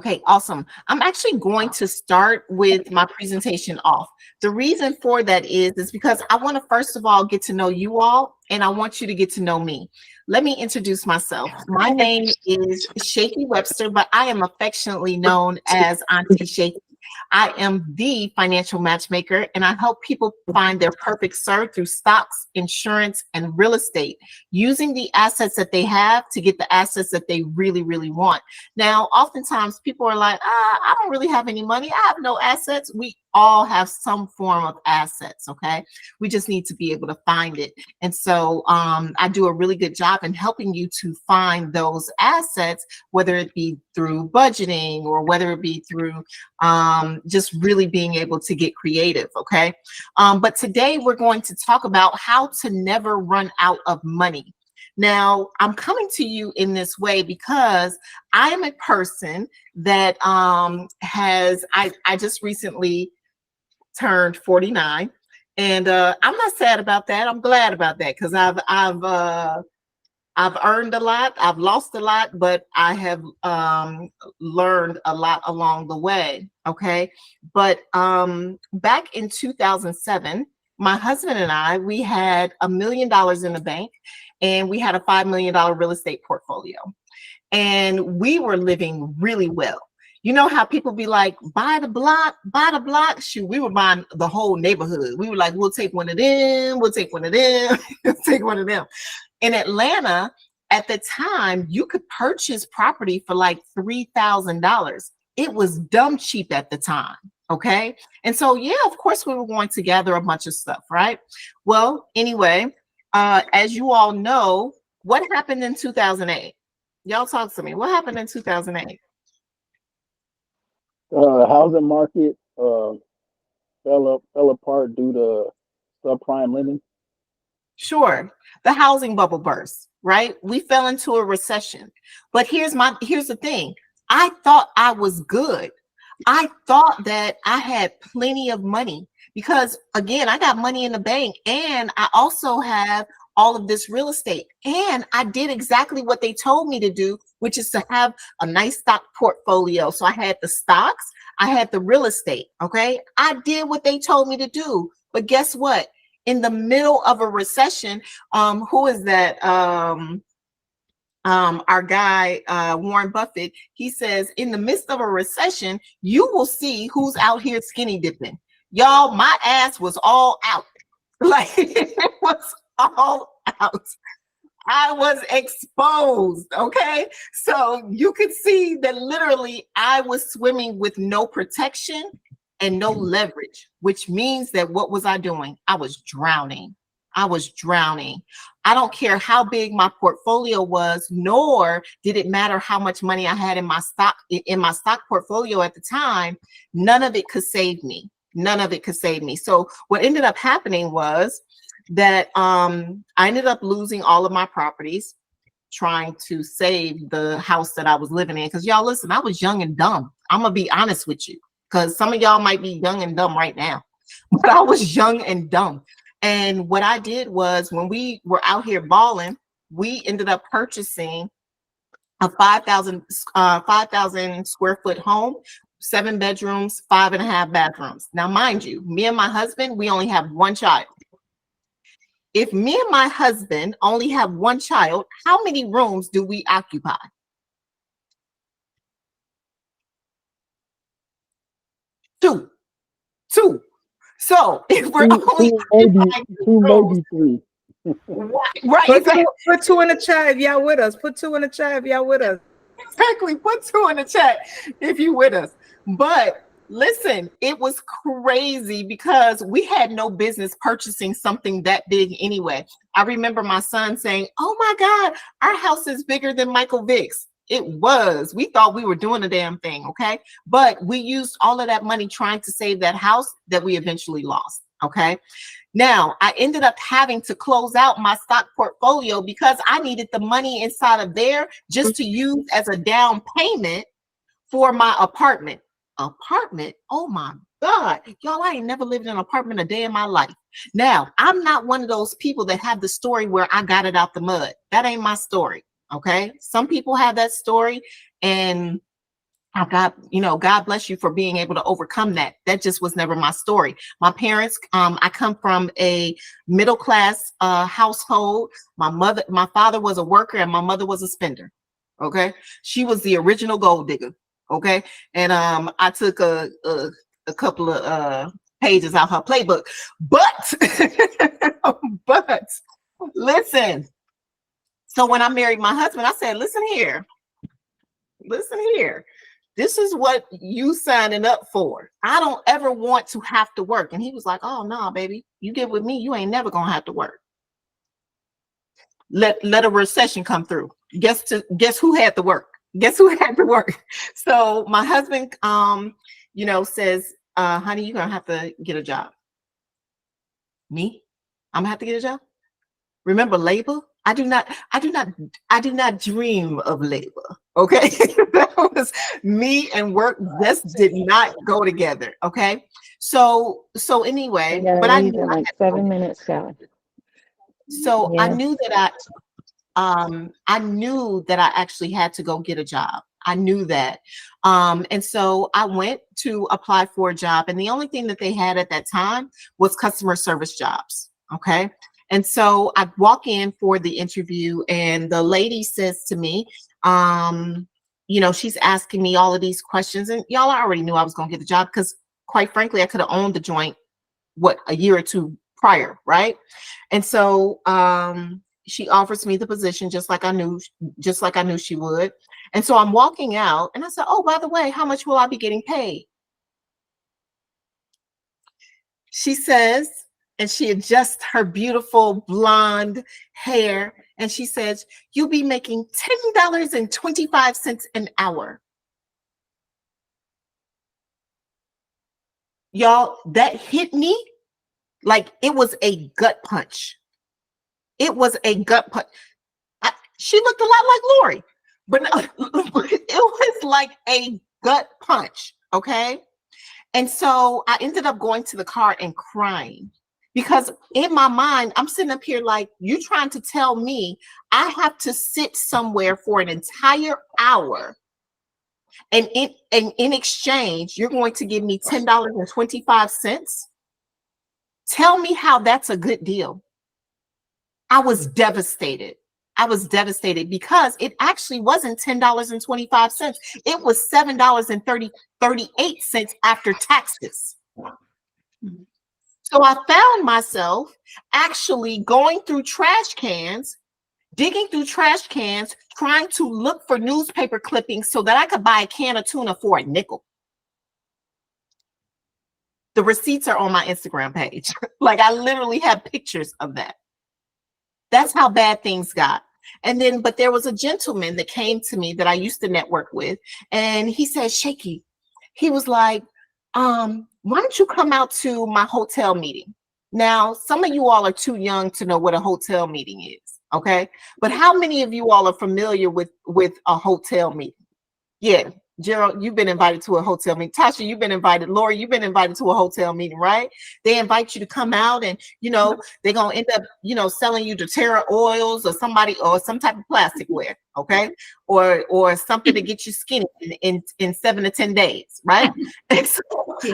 Okay, awesome. I'm actually going to start with my presentation off. The reason for that is because I want to first of all get to know you all, and I want you to get to know me. Let me introduce myself. My name is Shakey Webster, but I am affectionately known as Auntie Shakey. I am the financial matchmaker, and I help people find their perfect serve through stocks, insurance, and real estate, using the assets that they have to get the assets that they really, really want. Now, oftentimes people are like, I don't really have any money. I have no assets. We all have some form of assets, okay? We just need to be able to find it. And so I do a really good job in helping you to find those assets, whether it be through budgeting or whether it be through just really being able to get creative, okay? But today we're going to talk about how to never run out of money. Now, I'm coming to you in this way because I am a person that I just recently turned 49, and I'm not sad about that. I'm glad about that because I've earned a lot, I've lost a lot, but I have learned a lot along the way. Okay, but back in 2007, my husband and I, we had $1 million in the bank, and we had a $5 million real estate portfolio, and we were living really well. You know how people be like, buy the block, buy the block. Shoot, we were buying the whole neighborhood. We were like, we'll take one of them, we'll take one of them, take one of them. In Atlanta, at the time, you could purchase property for like $3,000. It was dumb cheap at the time, okay? And so, yeah, of course, we were going to gather a bunch of stuff, right? Well, anyway, as you all know, what happened in 2008? Y'all talk to me. What happened in 2008? Housing market fell apart due to subprime lending. Sure, the housing bubble burst, right? We fell into a recession. But here's the thing. I thought I was good. I thought that I had plenty of money because, again, I got money in the bank, and I also have all of this real estate, and I did exactly what they told me to do, which is to have a nice stock portfolio. So I had the stocks, I had the real estate. Okay, I did what they told me to do. But guess what? In the middle of a recession, who is that? Our guy, Warren Buffett, he says, in the midst of a recession, you will see who's out here skinny dipping. Y'all, my ass was all out. Like, it was all out. I was exposed, okay? So you could see that literally I was swimming with no protection and no leverage, which means that what was I doing? I was drowning. I was drowning. I don't care how big my portfolio was, nor did it matter how much money I had in my stock portfolio at the time. None of it could save me. None of it could save me. So what ended up happening was that I ended up losing all of my properties trying to save the house that I was living in. Because y'all, listen, I was young and dumb. I'm gonna be honest with you, because some of y'all might be young and dumb right now, but I was young and dumb. And what I did was, when we were out here balling, we ended up purchasing a 5,000 square foot home, 7 bedrooms, 5.5 bathrooms. Now, mind you, me and my husband, we only have one child. If me and my husband only have one child, how many rooms do we occupy? 2. So if we're only occupying two, rooms, maybe 3. right, exactly. Put 2 in the chat if y'all with us. Put 2 in the chat if y'all with us. Exactly. Put 2 in the chat if you with us. But listen, it was crazy because we had no business purchasing something that big anyway. I remember my son saying, "Oh my God, our house is bigger than Michael Vick's." It was. We thought we were doing a damn thing, okay? But we used all of that money trying to save that house that we eventually lost, okay? Now, I ended up having to close out my stock portfolio because I needed the money inside of there just to use as a down payment for my apartment. Apartment? Oh my God. Y'all, I ain't never lived in an apartment a day in my life. Now, I'm not one of those people that have the story where I got it out the mud. That ain't my story. Okay. Some people have that story, and God bless you for being able to overcome that. That just was never my story. My parents, I come from a middle class household. My father was a worker and my mother was a spender. Okay. She was the original gold digger. Okay. And I took a couple of pages out her playbook. But but listen. So when I married my husband, I said, listen here. This is what you signing up for. I don't ever want to have to work. And he was like, oh no, baby, you get with me, you ain't never gonna have to work. Let a recession come through. Guess who had to work? So my husband says, honey, you're gonna have to get a job. Me? I'm gonna have to get a job. Remember labor? I do not dream of labor. Okay. That was me and work just did not go together. Okay. So anyway, but I knew like 7 minutes, Sally. So Yeah. I knew that I actually had to go get a job. I knew that. And so I went to apply for a job, and the only thing that they had at that time was customer service jobs. Okay. And so I walk in for the interview, and the lady says to me, she's asking me all of these questions, and y'all, I already knew I was going to get the job because, quite frankly, I could have owned the joint, a year or two prior, right? And so she offers me the position just like I knew she would. And so I'm walking out, and I said, oh, by the way, how much will I be getting paid? She says, and she adjusts her beautiful blonde hair, and she says, you'll be making $10.25 an hour. Y'all, that hit me like it was a gut punch. It was a gut punch. She looked a lot like Lori, but no, it was like a gut punch, okay? And so I ended up going to the car and crying. Because in my mind, I'm sitting up here like, you trying to tell me I have to sit somewhere for an entire hour, and in exchange, you're going to give me $10.25? Tell me how that's a good deal. I was devastated. Because it actually wasn't $10.25. It was $7.38 after taxes. So I found myself actually going through trash cans, digging through trash cans, trying to look for newspaper clippings so that I could buy a can of tuna for a nickel. The receipts are on my Instagram page. Like, I literally have pictures of that. That's how bad things got. But there was a gentleman that came to me that I used to network with, and he said, Shakey, he was like, why don't you come out to my hotel meeting? Now, some of you all are too young to know what a hotel meeting is, okay? But how many of you all are familiar with a hotel meeting? Yeah, Gerald, you've been invited to a hotel meeting. Tasha, you've been invited. Lori, you've been invited to a hotel meeting, right? They invite you to come out, and they're gonna end up, selling you doTERRA oils or some type of plasticware, okay, or something to get you skinny in 7 to 10 days, right? And so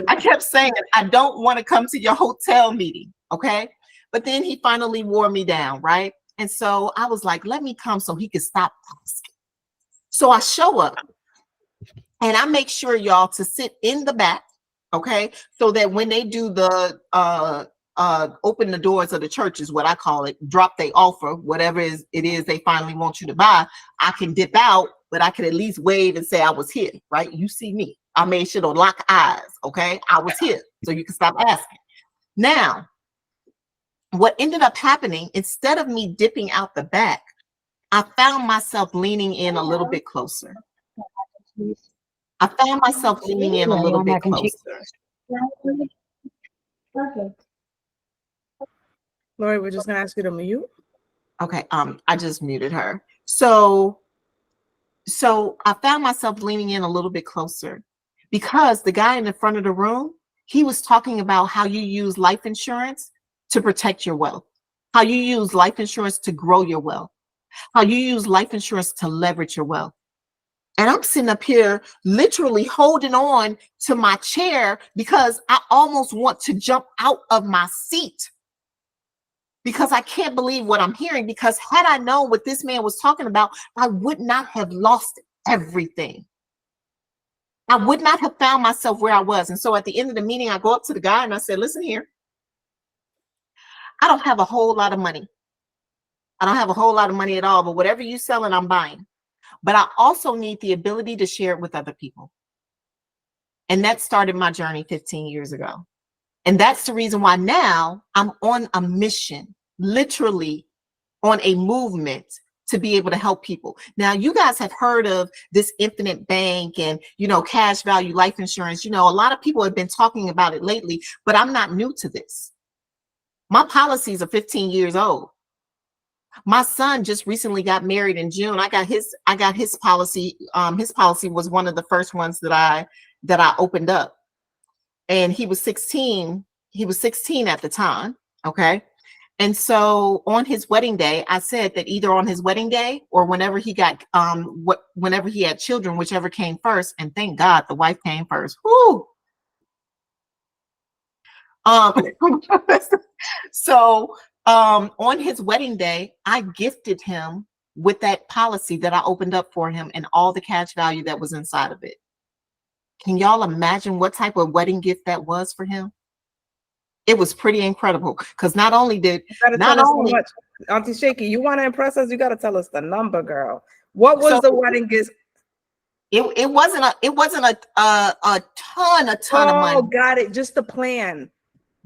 I kept saying, I don't want to come to your hotel meeting, okay? But then he finally wore me down, right? And so I was like, let me come so he could stop asking. So I show up. And I make sure, y'all, to sit in the back, okay? So that when they do the open the doors of the church, is what I call it, drop they offer, whatever it is they finally want you to buy, I can dip out, but I can at least wave and say I was here, right? You see me. I made sure to lock eyes, okay? I was here, so you can stop asking. Now, what ended up happening, instead of me dipping out the back, I found myself leaning in a little bit closer. Lori, we're just gonna ask you to mute. Okay, I just muted her. So I found myself leaning in a little bit closer because the guy in the front of the room, he was talking about how you use life insurance to protect your wealth, how you use life insurance to grow your wealth, how you use life insurance to leverage your wealth. And I'm sitting up here literally holding on to my chair because I almost want to jump out of my seat because I can't believe what I'm hearing. Because had I known what this man was talking about, I would not have lost everything. I would not have found myself where I was. And so at the end of the meeting, I go up to the guy and I said, listen here, I don't have a whole lot of money. I don't have a whole lot of money at all, but whatever you selling, I'm buying. But I also need the ability to share it with other people. And that started my journey 15 years ago. And that's the reason why now I'm on a mission, literally on a movement to be able to help people. Now, you guys have heard of this infinite bank and, you know, cash value life insurance. You know, a lot of people have been talking about it lately, but I'm not new to this. My policies are 15 years old. My son just recently got married in June. I got his policy. His policy was one of the first ones that I opened up. And he was 16. He was 16 at the time. Okay. And so on his wedding day, I said that either on his wedding day or whenever he got whenever he had children, whichever came first, and thank God the wife came first. Woo! So on his wedding day, I gifted him with that policy that I opened up for him and all the cash value that was inside of it. Can y'all imagine what type of wedding gift that was for him? It was pretty incredible because not only did not only so much, Auntie Shakey, you want to impress us, you got to tell us the number, girl. What was the wedding gift? It wasn't a ton of money. Oh, got it. Just the plan.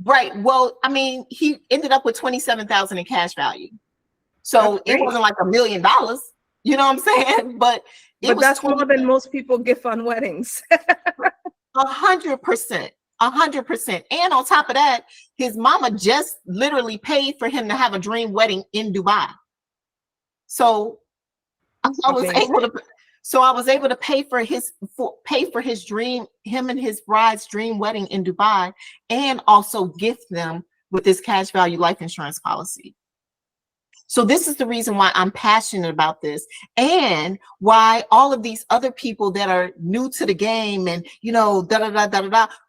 Right. Well, I mean, he ended up with 27,000 in cash value. So it wasn't like $1 million. You know what I'm saying? But that's more than most people gift on weddings. 100%. 100%. And on top of that, his mama just literally paid for him to have a dream wedding in Dubai. So I was able to pay for his dream, him and his bride's dream wedding in Dubai, and also gift them with this cash value life insurance policy. So this is the reason why I'm passionate about this, and why all of these other people that are new to the game and, you know,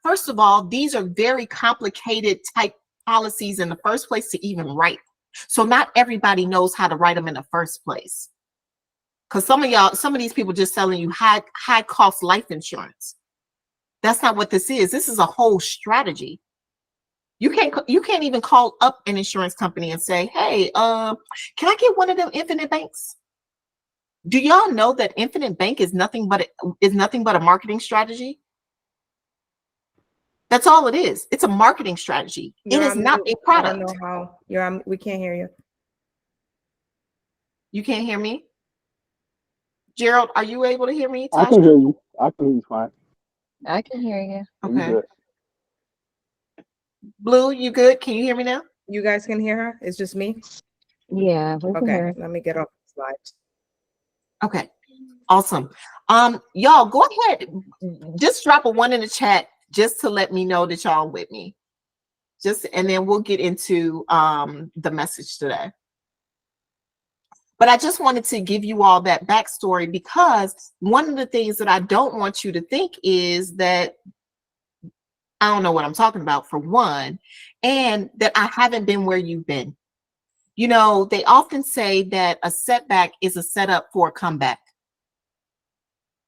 First of all, these are very complicated type policies in the first place to even write. So not everybody knows how to write them in the first place. Because some of these people just selling you high cost life insurance. That's not what this is. This is a whole strategy. You can't even call up an insurance company and say, hey, can I get one of them infinite banks? Do y'all know that infinite bank is nothing but a marketing strategy? That's all it is. It's a marketing strategy. It is not a product. I don't know how. We can't hear you. You can't hear me? Gerald, are you able to hear me? Tasha? I can hear you. I can hear you fine. I can hear you. Okay. Blue, you good? Can you hear me now? You guys can hear her? It's just me? Yeah. Okay. Let me get off the slide. Okay. Awesome. Y'all go ahead. Just drop a 1 in the chat just to let me know that y'all with me. And then we'll get into the message today. But I just wanted to give you all that backstory, because one of the things that I don't want you to think is that I don't know what I'm talking about, for one, and that I haven't been where you've been. You know, they often say that a setback is a setup for a comeback.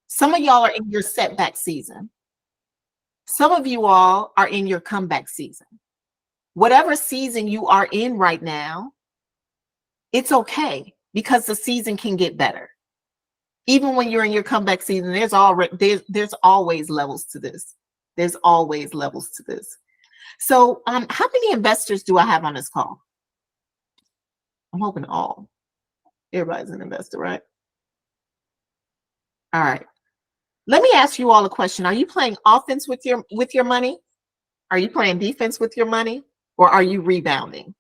Some of y'all are in your setback season. Some of you all are in your comeback season. Whatever season you are in right now, it's okay, because the season can get better. Even when you're in your comeback season, there's always levels to this. There's always levels to this. So how many investors do I have on this call? I'm hoping all. Everybody's an investor, right? All right. Let me ask you all a question. Are you playing offense with your money? Are you playing defense with your money? Or are you rebounding?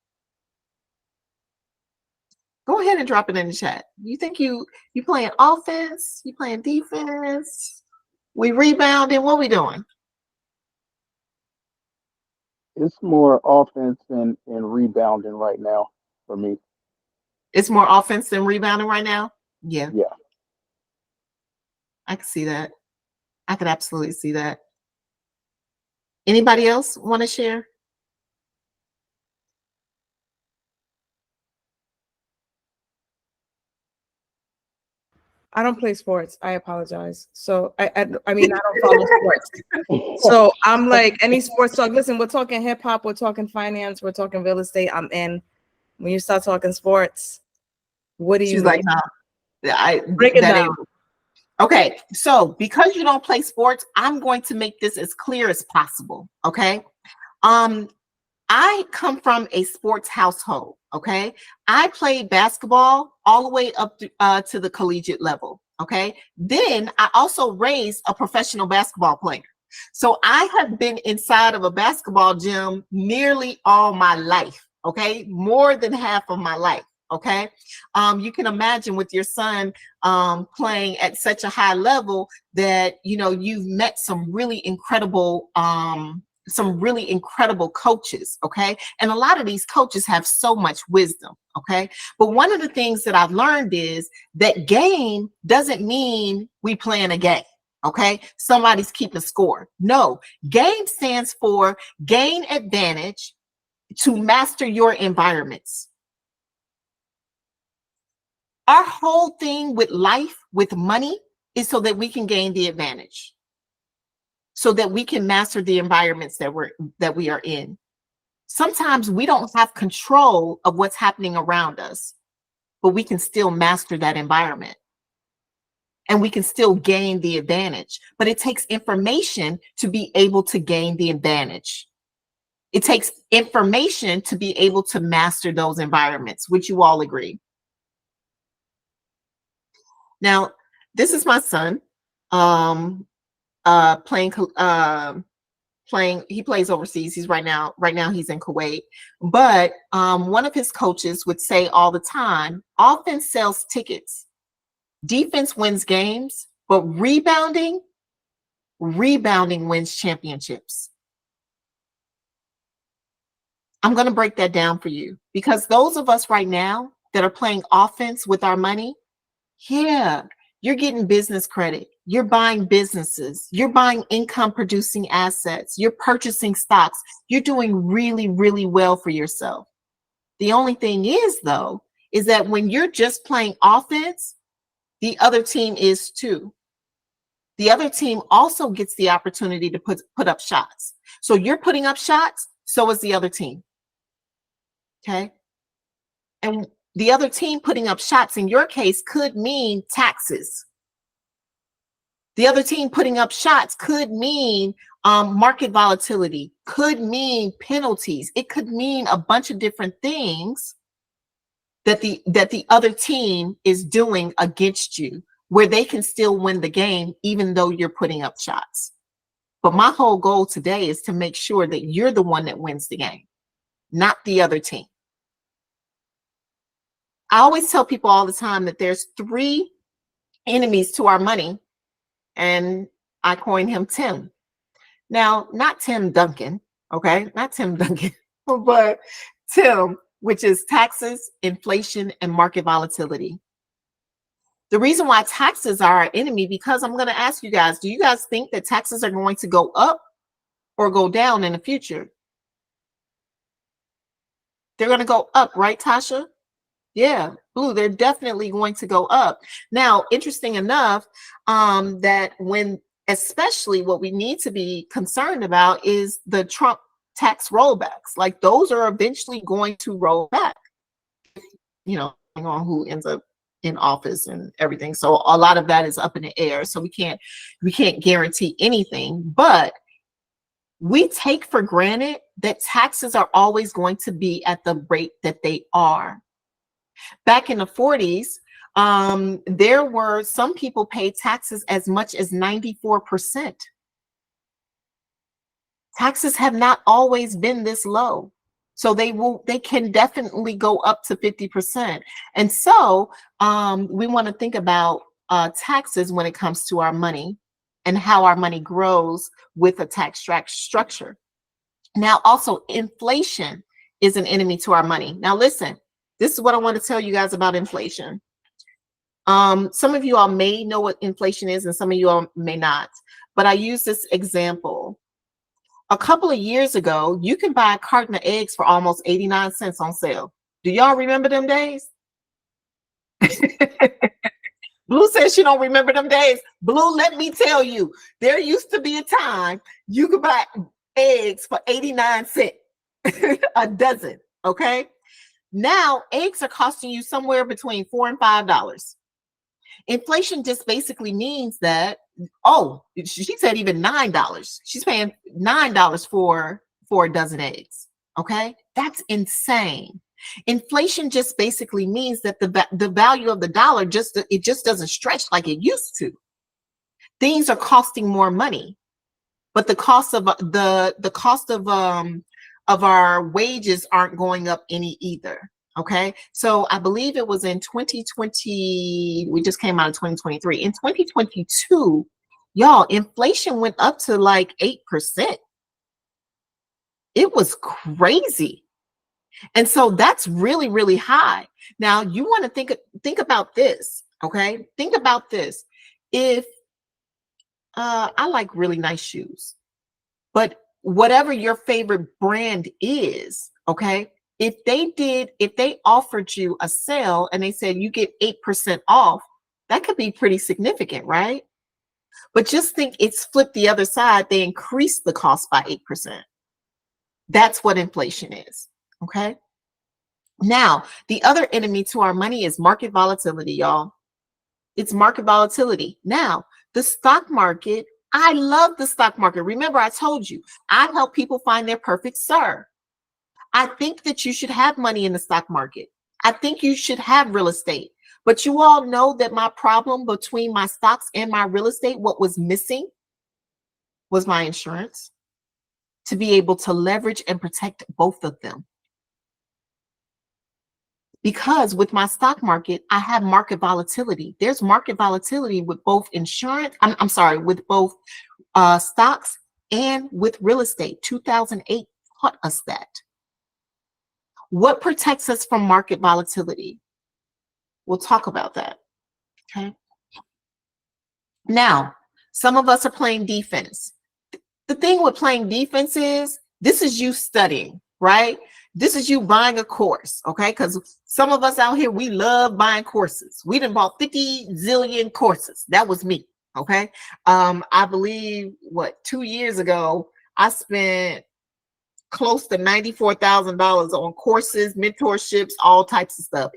Go ahead and drop it in the chat. You think you playing offense? You playing defense? We rebounding? What we doing? It's more offense and rebounding right now for me. It's more offense than rebounding right now? Yeah. Yeah. I can see that. I could absolutely see that. Anybody else want to share? I don't play sports. I apologize. So I mean I don't follow sports. So I'm like any sports talk. Listen, we're talking hip hop, we're talking finance, we're talking real estate. I'm in. When you start talking sports, what do you She's mean? like, no, Break it that down. ain't. Okay, so because you don't play sports, I'm going to make this as clear as possible. Okay. I come from a sports household. Okay. I played basketball all the way up to the collegiate level. Okay. Then I also raised a professional basketball player. So I have been inside of a basketball gym nearly all my life. Okay. More than half of my life. Okay. You can imagine with your son playing at such a high level that, you know, you've met some really incredible coaches. Okay. And a lot of these coaches have so much wisdom. Okay. But one of the things that I've learned is that game doesn't mean we playing a game. Okay. Somebody's keeping score. No, game stands for gain advantage to master your environments. Our whole thing with life, with money, is so that we can gain the advantage, so that we can master the environments that we are in. Sometimes we don't have control of what's happening around us, but we can still master that environment and we can still gain the advantage. But it takes information to be able to gain the advantage. It takes information to be able to master those environments. Would you all agree? Now, this is my son playing. He plays overseas. He's right now he's in Kuwait. But one of his coaches would say all the time, offense sells tickets, defense wins games, but rebounding wins championships. I'm going to break that down for you, because those of us right now that are playing offense with our money, yeah, you're getting business credit. You're buying businesses. You're buying income producing assets. You're purchasing stocks. You're doing really, really well for yourself. The only thing is, though, is that when you're just playing offense, the other team is too. The other team also gets the opportunity to put up shots. So you're putting up shots, so is the other team. Okay. And the other team putting up shots in your case could mean taxes. The other team putting up shots could mean market volatility, could mean penalties. It could mean a bunch of different things that the other team is doing against you, where they can still win the game even though you're putting up shots. But my whole goal today is to make sure that you're the one that wins the game, not the other team. I always tell people all the time that there's 3 enemies to our money, and I coined him Tim. Now, not Tim Duncan, okay? Not Tim Duncan, but Tim, which is taxes, inflation, and market volatility. The reason why taxes are our enemy, because I'm going to ask you guys, do you guys think that taxes are going to go up or go down in the future? They're going to go up, right, Tasha? Yeah, Blue, they're definitely going to go up. Now, interesting enough, that especially what we need to be concerned about is the Trump tax rollbacks. Like, those are eventually going to roll back, you know, on who ends up in office and everything. So a lot of that is up in the air. So we can't guarantee anything, but we take for granted that taxes are always going to be at the rate that they are. Back in the 40s, there were some people paid taxes as much as 94%. Taxes have not always been this low. So they can definitely go up to 50%. And so we want to think about taxes when it comes to our money and how our money grows with a tax structure. Now, also, inflation is an enemy to our money. Now, listen, this is what I want to tell you guys about inflation. Some of you all may know what inflation is and some of you all may not, but I use this example. A couple of years ago, you can buy a carton of eggs for almost 89 cents on sale. Do y'all remember them days? Blue says she don't remember them days. Blue, let me tell you, there used to be a time you could buy eggs for 89 cents a dozen, okay? Now, eggs are costing you somewhere between $4 and $5. Inflation just basically means that, oh, she said even $9. She's paying $9 for a dozen eggs, okay? That's insane. Inflation just basically means that the value of the dollar just doesn't stretch like it used to. Things are costing more money, but the cost of our wages aren't going up any either. Okay, so I believe it was in 2020. We just came out of 2023. In 2022, y'all, inflation went up to like 8%. It was crazy. And so that's really, really high. Now you want to think about this, okay? Think about this. If I like really nice shoes, but whatever your favorite brand is, okay? If they offered you a sale and they said you get 8% off, that could be pretty significant, right? But just think it's flipped the other side. They increased the cost by 8%. That's what inflation is, okay? Now, the other enemy to our money is market volatility, y'all. It's market volatility. Now, the stock market, I love the stock market. Remember, I told you, I help people find their perfect sir. I think that you should have money in the stock market. I think you should have real estate. But you all know that my problem between my stocks and my real estate, what was missing was my insurance to be able to leverage and protect both of them. Because with my stock market, I have market volatility. There's market volatility with both insurance, with both stocks and with real estate. 2008 taught us that. What protects us from market volatility? We'll talk about that, okay? Now, some of us are playing defense. The thing with playing defense is, this is you studying, right? This is you buying a course, okay? Because some of us out here, we love buying courses. We done bought 50 zillion courses. That was me, okay? I believe, 2 years ago, I spent close to $94,000 on courses, mentorships, all types of stuff.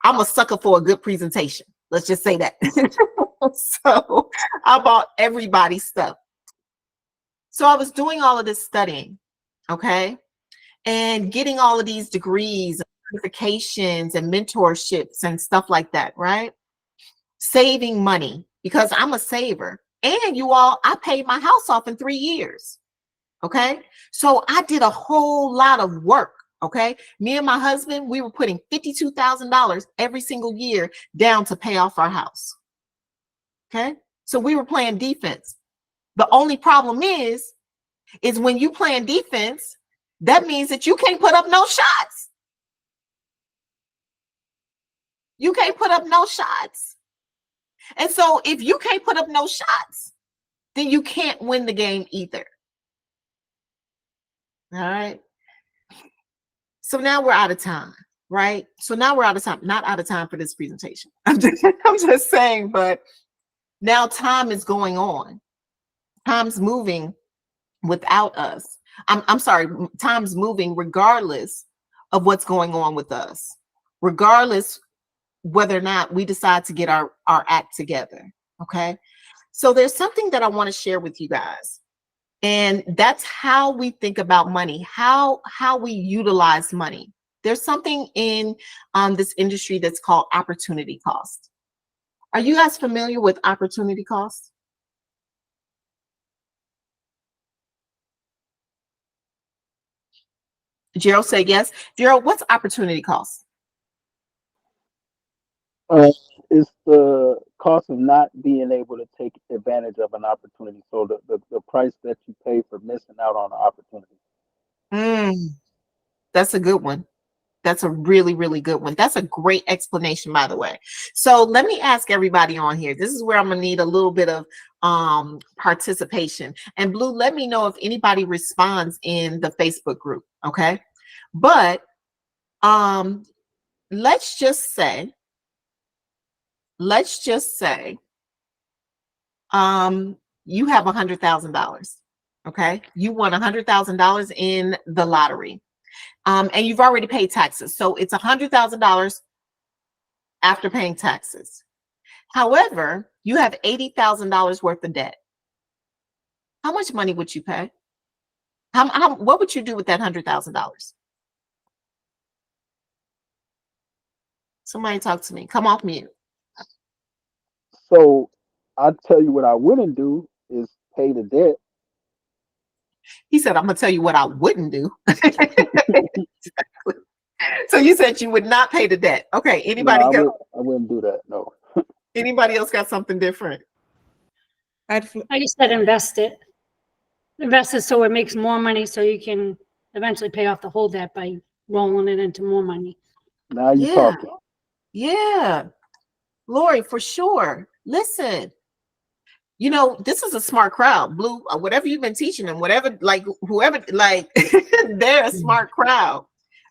I'm a sucker for a good presentation. Let's just say that. So I bought everybody's stuff. So I was doing all of this studying, okay? And getting all of these degrees, certifications, and mentorships and stuff like that, right? Saving money because I'm a saver. And you all, I paid my house off in 3 years. Okay. So I did a whole lot of work. Okay. Me and my husband, we were putting $52,000 every single year down to pay off our house. Okay. So we were playing defense. The only problem is when you playing defense, that means that you can't put up no shots. You can't put up no shots. And so if you can't put up no shots, then you can't win the game either. All right. So now we're out of time, right? So now we're out of time, not out of time for this presentation. I'm just saying, but now time is going on. Time's moving without us. I'm sorry, time's moving regardless of what's going on with us, regardless whether or not we decide to get our act together. Okay. So there's something that I want to share with you guys. And that's how we think about money, how we utilize money. There's something in this industry that's called opportunity cost. Are you guys familiar with opportunity cost? Gerald said yes. Gerald, what's opportunity cost? It's the cost of not being able to take advantage of an opportunity. So the price that you pay for missing out on an opportunity. That's a good one. That's a really, really good one. That's a great explanation, by the way. So let me ask everybody on here. This is where I'm gonna need a little bit of participation. And Blue, let me know if anybody responds in the Facebook group, okay? But let's just say you have $100,000, okay? You won $100,000 in the lottery. And you've already paid taxes. So it's $100,000 after paying taxes. However, you have $80,000 worth of debt. How much money would you pay? What would you do with that $100,000? Somebody talk to me. Come off mute. So I'll tell you what I wouldn't do is pay the debt. He said, I'm going to tell you what I wouldn't do. Exactly. So you said you would not pay the debt. Okay. Anybody I wouldn't do that. No. Anybody else got something different? I just said invest it. Invest it so it makes more money so you can eventually pay off the whole debt by rolling it into more money. Now you're talking. Yeah. Lori, for sure. Listen, you know, this is a smart crowd. Blue, whatever you've been teaching them, whatever, like whoever, like they're a smart crowd.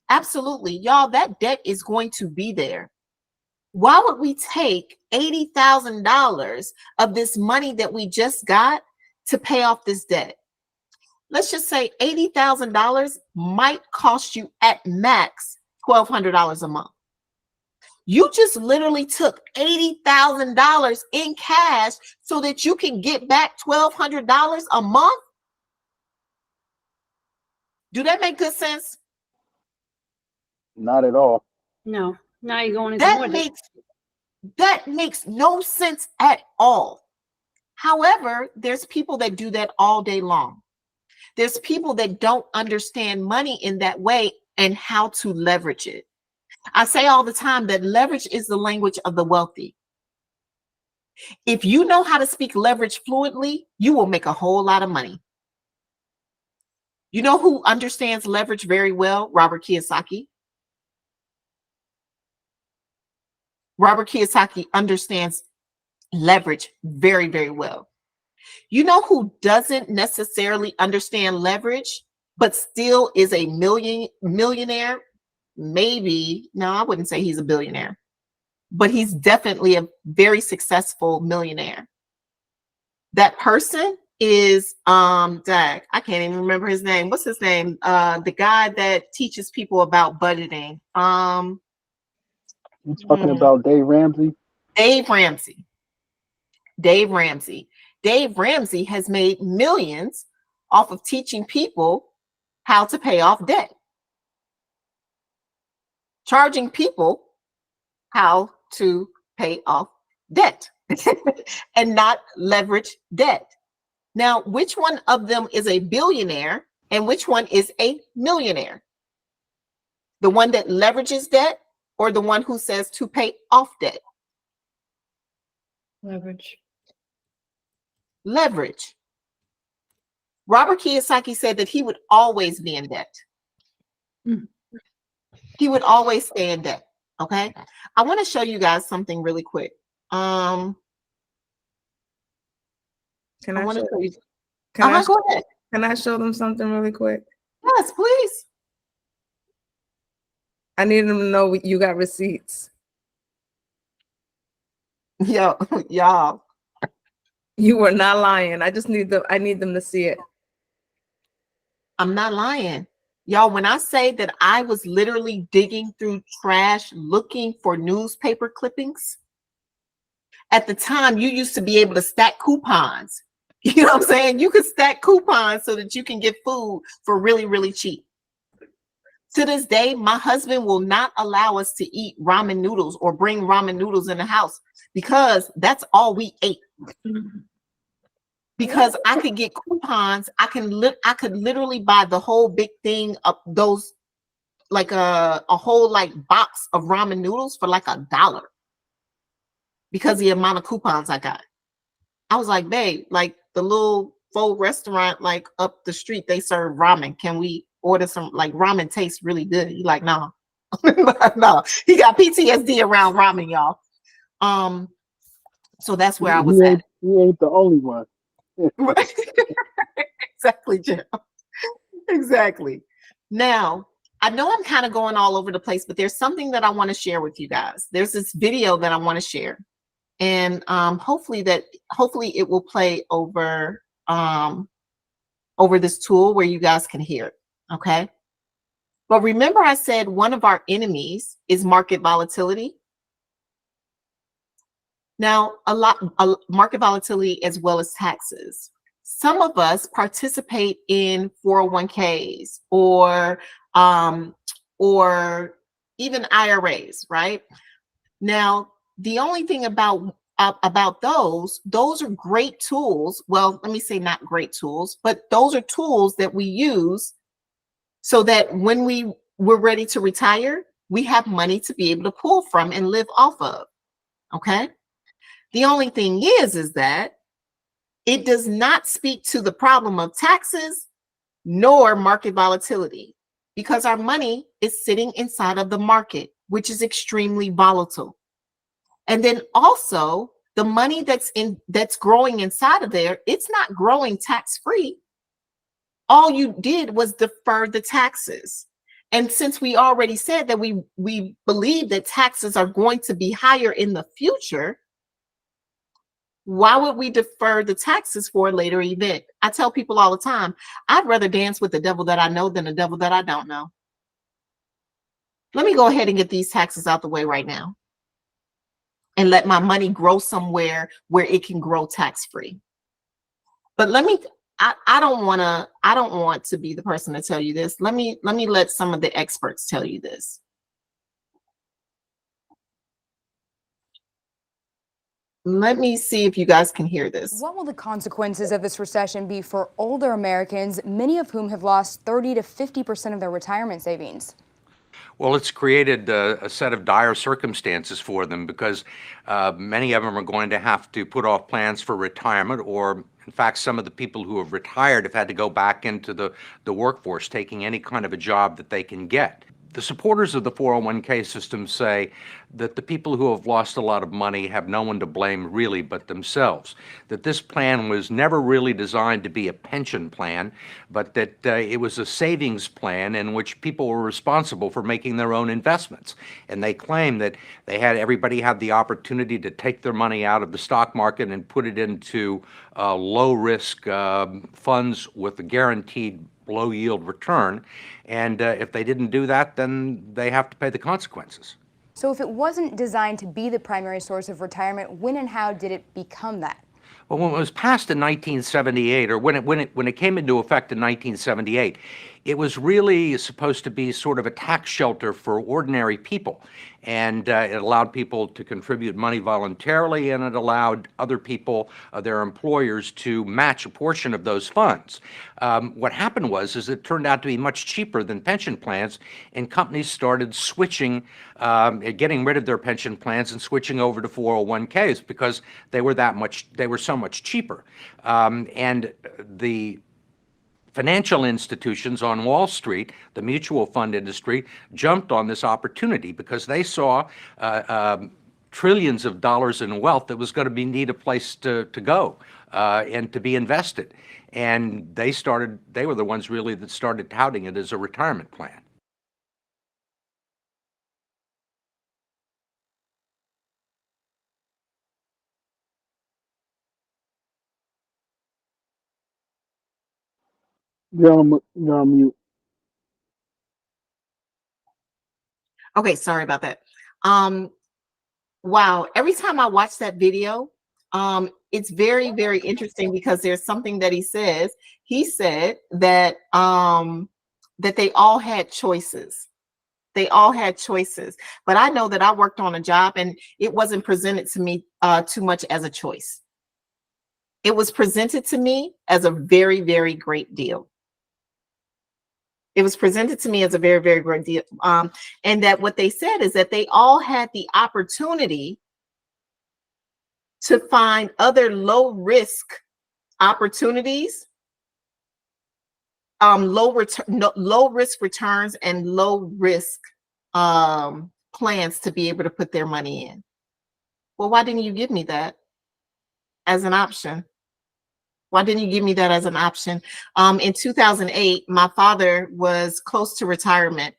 Absolutely. Y'all, that debt is going to be there. Why would we take $80,000 of this money that we just got to pay off this debt? Let's just say $80,000 might cost you at max $1,200 a month. You just literally took $80,000 in cash so that you can get back $1,200 a month. Do that make good sense? Not at all. No, now you're going into more debt. That makes no sense at all. However, there's people that do that all day long. There's people that don't understand money in that way and how to leverage it. I say all the time that leverage is the language of the wealthy. If you know how to speak leverage fluently, you will make a whole lot of money. You know who understands leverage very well? Robert Kiyosaki. Robert Kiyosaki understands leverage very, very well. You know who doesn't necessarily understand leverage, but still is a millionaire? Maybe, no, I wouldn't say he's a billionaire, but he's definitely a very successful millionaire. That person is Dag. I can't even remember his name. What's his name? The guy that teaches people about budgeting. You talking about Dave Ramsey? Dave Ramsey. Dave Ramsey. Dave Ramsey has made millions off of teaching people how to pay off debt. Charging people how to pay off debt and not leverage debt. Now, which one of them is a billionaire and which one is a millionaire? The one that leverages debt or the one who says to pay off debt? Leverage. Leverage. Robert Kiyosaki said that he would always be in debt. He would always stay in debt. Okay. I want to show you guys something really quick. Can I want to show you. Go ahead. Can I show them something really quick? Yes, please. I need them to know you got receipts. Yo, y'all. You were not lying. I need them to see it. I'm not lying. Y'all, when I say that I was literally digging through trash looking for newspaper clippings, at the time you used to be able to stack coupons. You know what I'm saying? You could stack coupons so that you can get food for really, really cheap. To this day, my husband will not allow us to eat ramen noodles or bring ramen noodles in the house because that's all we ate. Because I could get coupons, I could literally buy the whole big thing of those, like a whole like box of ramen noodles for like $1 because of the amount of coupons I got. I was like, babe, like the little folk restaurant like up the street, they serve ramen. Can we order some? Like ramen tastes really good. You like, no. No, he got PTSD around ramen, y'all. So that's where I was at. He ain't the only one. Right. Exactly, Jim. Exactly. Now, I know I'm kind of going all over the place, but there's something that I want to share with you guys. There's this video that I want to share, and hopefully it will play over over this tool where you guys can hear it. Okay. But remember, I said one of our enemies is market volatility. Now, market volatility as well as taxes. Some of us participate in 401ks or even IRAs, right? Now, the only thing about those are great tools. Well, let me say not great tools, but those are tools that we use so that when we're ready to retire, we have money to be able to pull from and live off of. Okay. The only thing is that it does not speak to the problem of taxes nor market volatility, because our money is sitting inside of the market, which is extremely volatile. And then also the money that's growing inside of there, it's not growing tax-free. All you did was defer the taxes. And since we already said that we believe that taxes are going to be higher in the future, why would we defer the taxes for a later event? I tell people all the time, I'd rather dance with the devil that I know than the devil that I don't know. Let me go ahead and get these taxes out the way right now and let my money grow somewhere where it can grow tax-free. But I don't want to be the person to tell you this. Let me let some of the experts tell you this. Let me see if you guys can hear this. What will the consequences of this recession be for older Americans, many of whom have lost 30 to 50% of their retirement savings? Well, it's created a set of dire circumstances for them because many of them are going to have to put off plans for retirement, or in fact, some of the people who have retired have had to go back into the workforce, taking any kind of a job that they can get. The supporters of the 401k system say that the people who have lost a lot of money have no one to blame really but themselves, that this plan was never really designed to be a pension plan, but that it was a savings plan in which people were responsible for making their own investments. And they claim that everybody had the opportunity to take their money out of the stock market and put it into low-risk funds with a guaranteed low-yield return. And if they didn't do that, then they have to pay the consequences. So if it wasn't designed to be the primary source of retirement, when and how did it become that? Well, when it was passed in 1978, or when it came into effect in 1978, it was really supposed to be sort of a tax shelter for ordinary people. And it allowed people to contribute money voluntarily, and it allowed other people, their employers, to match a portion of those funds. What happened was it turned out to be much cheaper than pension plans, and companies started switching, getting rid of their pension plans and switching over to 401ks because they were so much cheaper. And the financial institutions on Wall Street, the mutual fund industry, jumped on this opportunity because they saw trillions of dollars in wealth that was going to need a place to go and to be invested. And they were the ones really that started touting it as a retirement plan. You're on mute. Okay, sorry about that. Wow, every time I watch that video, it's very, very interesting because there's something that he says. He said that that they all had choices. They all had choices. But I know that I worked on a job and it wasn't presented to me too much as a choice. It was presented to me as a very, very great deal. It was presented to me as a very, very great deal. And that what they said is that they all had the opportunity to find other low risk opportunities, low risk returns and low risk plans to be able to put their money in. Well, why didn't you give me that as an option? Why didn't you give me that as an option? In 2008, my father was close to retirement.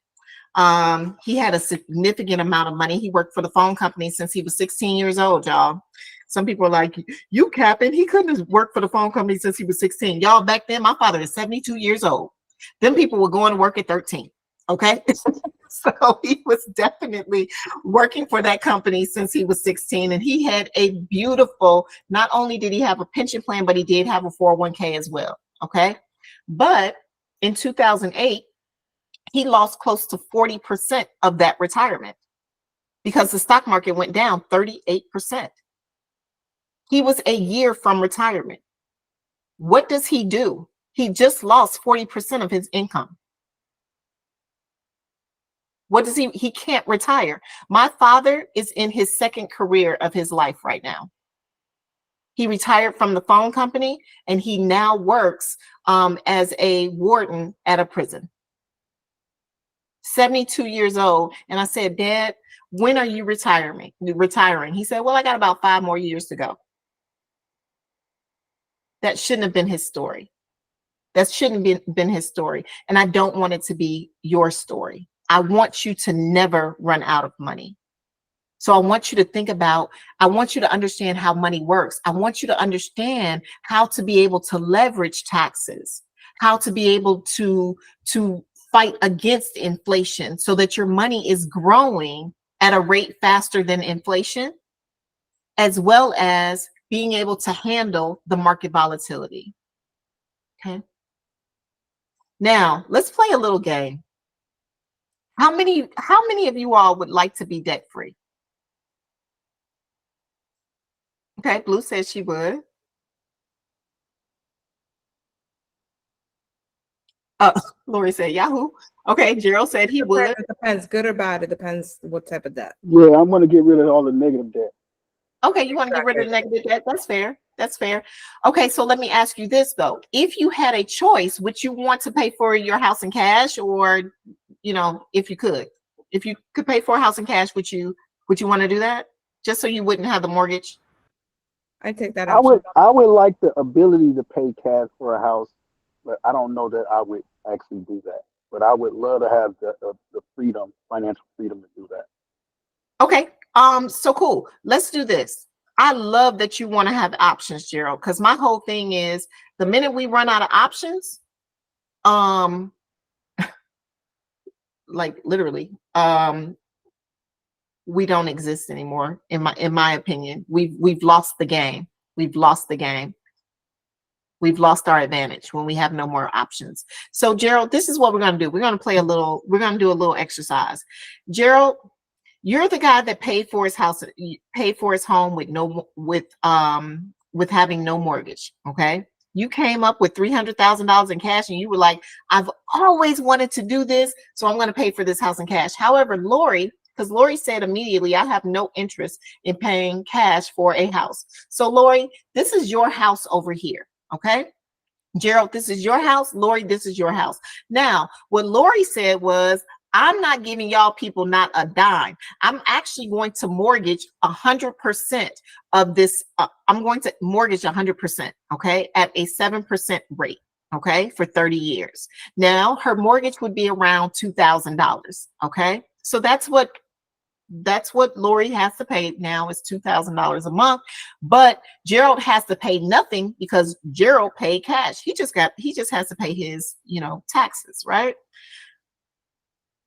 He had a significant amount of money. He worked for the phone company since he was 16 years old, y'all. Some people are like, you capping. He couldn't have worked for the phone company since he was 16. Y'all, back then, my father is 72 years old. Them people were going to work at 13, okay? So he was definitely working for that company since he was 16. And he had a beautiful, not only did he have a pension plan, but he did have a 401k as well, okay? But in 2008, he lost close to 40% of that retirement because the stock market went down 38%. He was a year from retirement. What does he do? He just lost 40% of his income. What does he can't retire. My father is in his second career of his life right now. He retired from the phone company and he now works as a warden at a prison. 72 years old. And I said, Dad, when are you retiring? He said, well, I got about 5 more years to go. That shouldn't have been his story. That shouldn't have been his story. And I don't want it to be your story. I want you to never run out of money. So I want you to think about, I want you to understand how money works. I want you to understand how to be able to leverage taxes, how to be able to fight against inflation so that your money is growing at a rate faster than inflation, as well as being able to handle the market volatility. Okay. Now let's play a little game. How many of you all would like to be debt free? Okay, Blue says she would. Lori said Yahoo. Okay, Gerald said he would. It depends, good or bad. It depends what type of debt. Yeah, I'm gonna get rid of all the negative debt. Okay, you want to get rid of the negative debt? That's fair. That's fair. Okay, so let me ask you this though. If you had a choice, would you want to pay for your house in cash, or, you know, if you could pay for a house in cash, would you want to do that? Just so you wouldn't have the mortgage? I take that I would like the ability to pay cash for a house, but I don't know that I would actually do that. But I would love to have the freedom, financial freedom to do that. Okay. So cool. Let's do this. I love that you want to have options, Gerald, because my whole thing is the minute we run out of options, like literally, we don't exist anymore. In my opinion, we've lost the game. We've lost the game. We've lost our advantage when we have no more options. So Gerald, this is what we're going to do. We're going to do a little exercise. Gerald, you're the guy that paid for his house, paid for his home with having no mortgage. Okay. You came up with $300,000 in cash and you were like, I've always wanted to do this, so I'm going to pay for this house in cash. However, Lori, because Lori said immediately, I have no interest in paying cash for a house. So Lori, this is your house over here. Okay. Gerald, this is your house. Lori, this is your house. Now, what Lori said was, I'm not giving y'all people not a dime. I'm actually going to mortgage 100% of this. I'm going to mortgage 100%, okay, at a 7% rate, okay, for 30 years. Now, her mortgage would be around $2,000, okay? So that's what Lori has to pay now is $2,000 a month, but Gerald has to pay nothing because Gerald paid cash. He just has to pay his, taxes, right?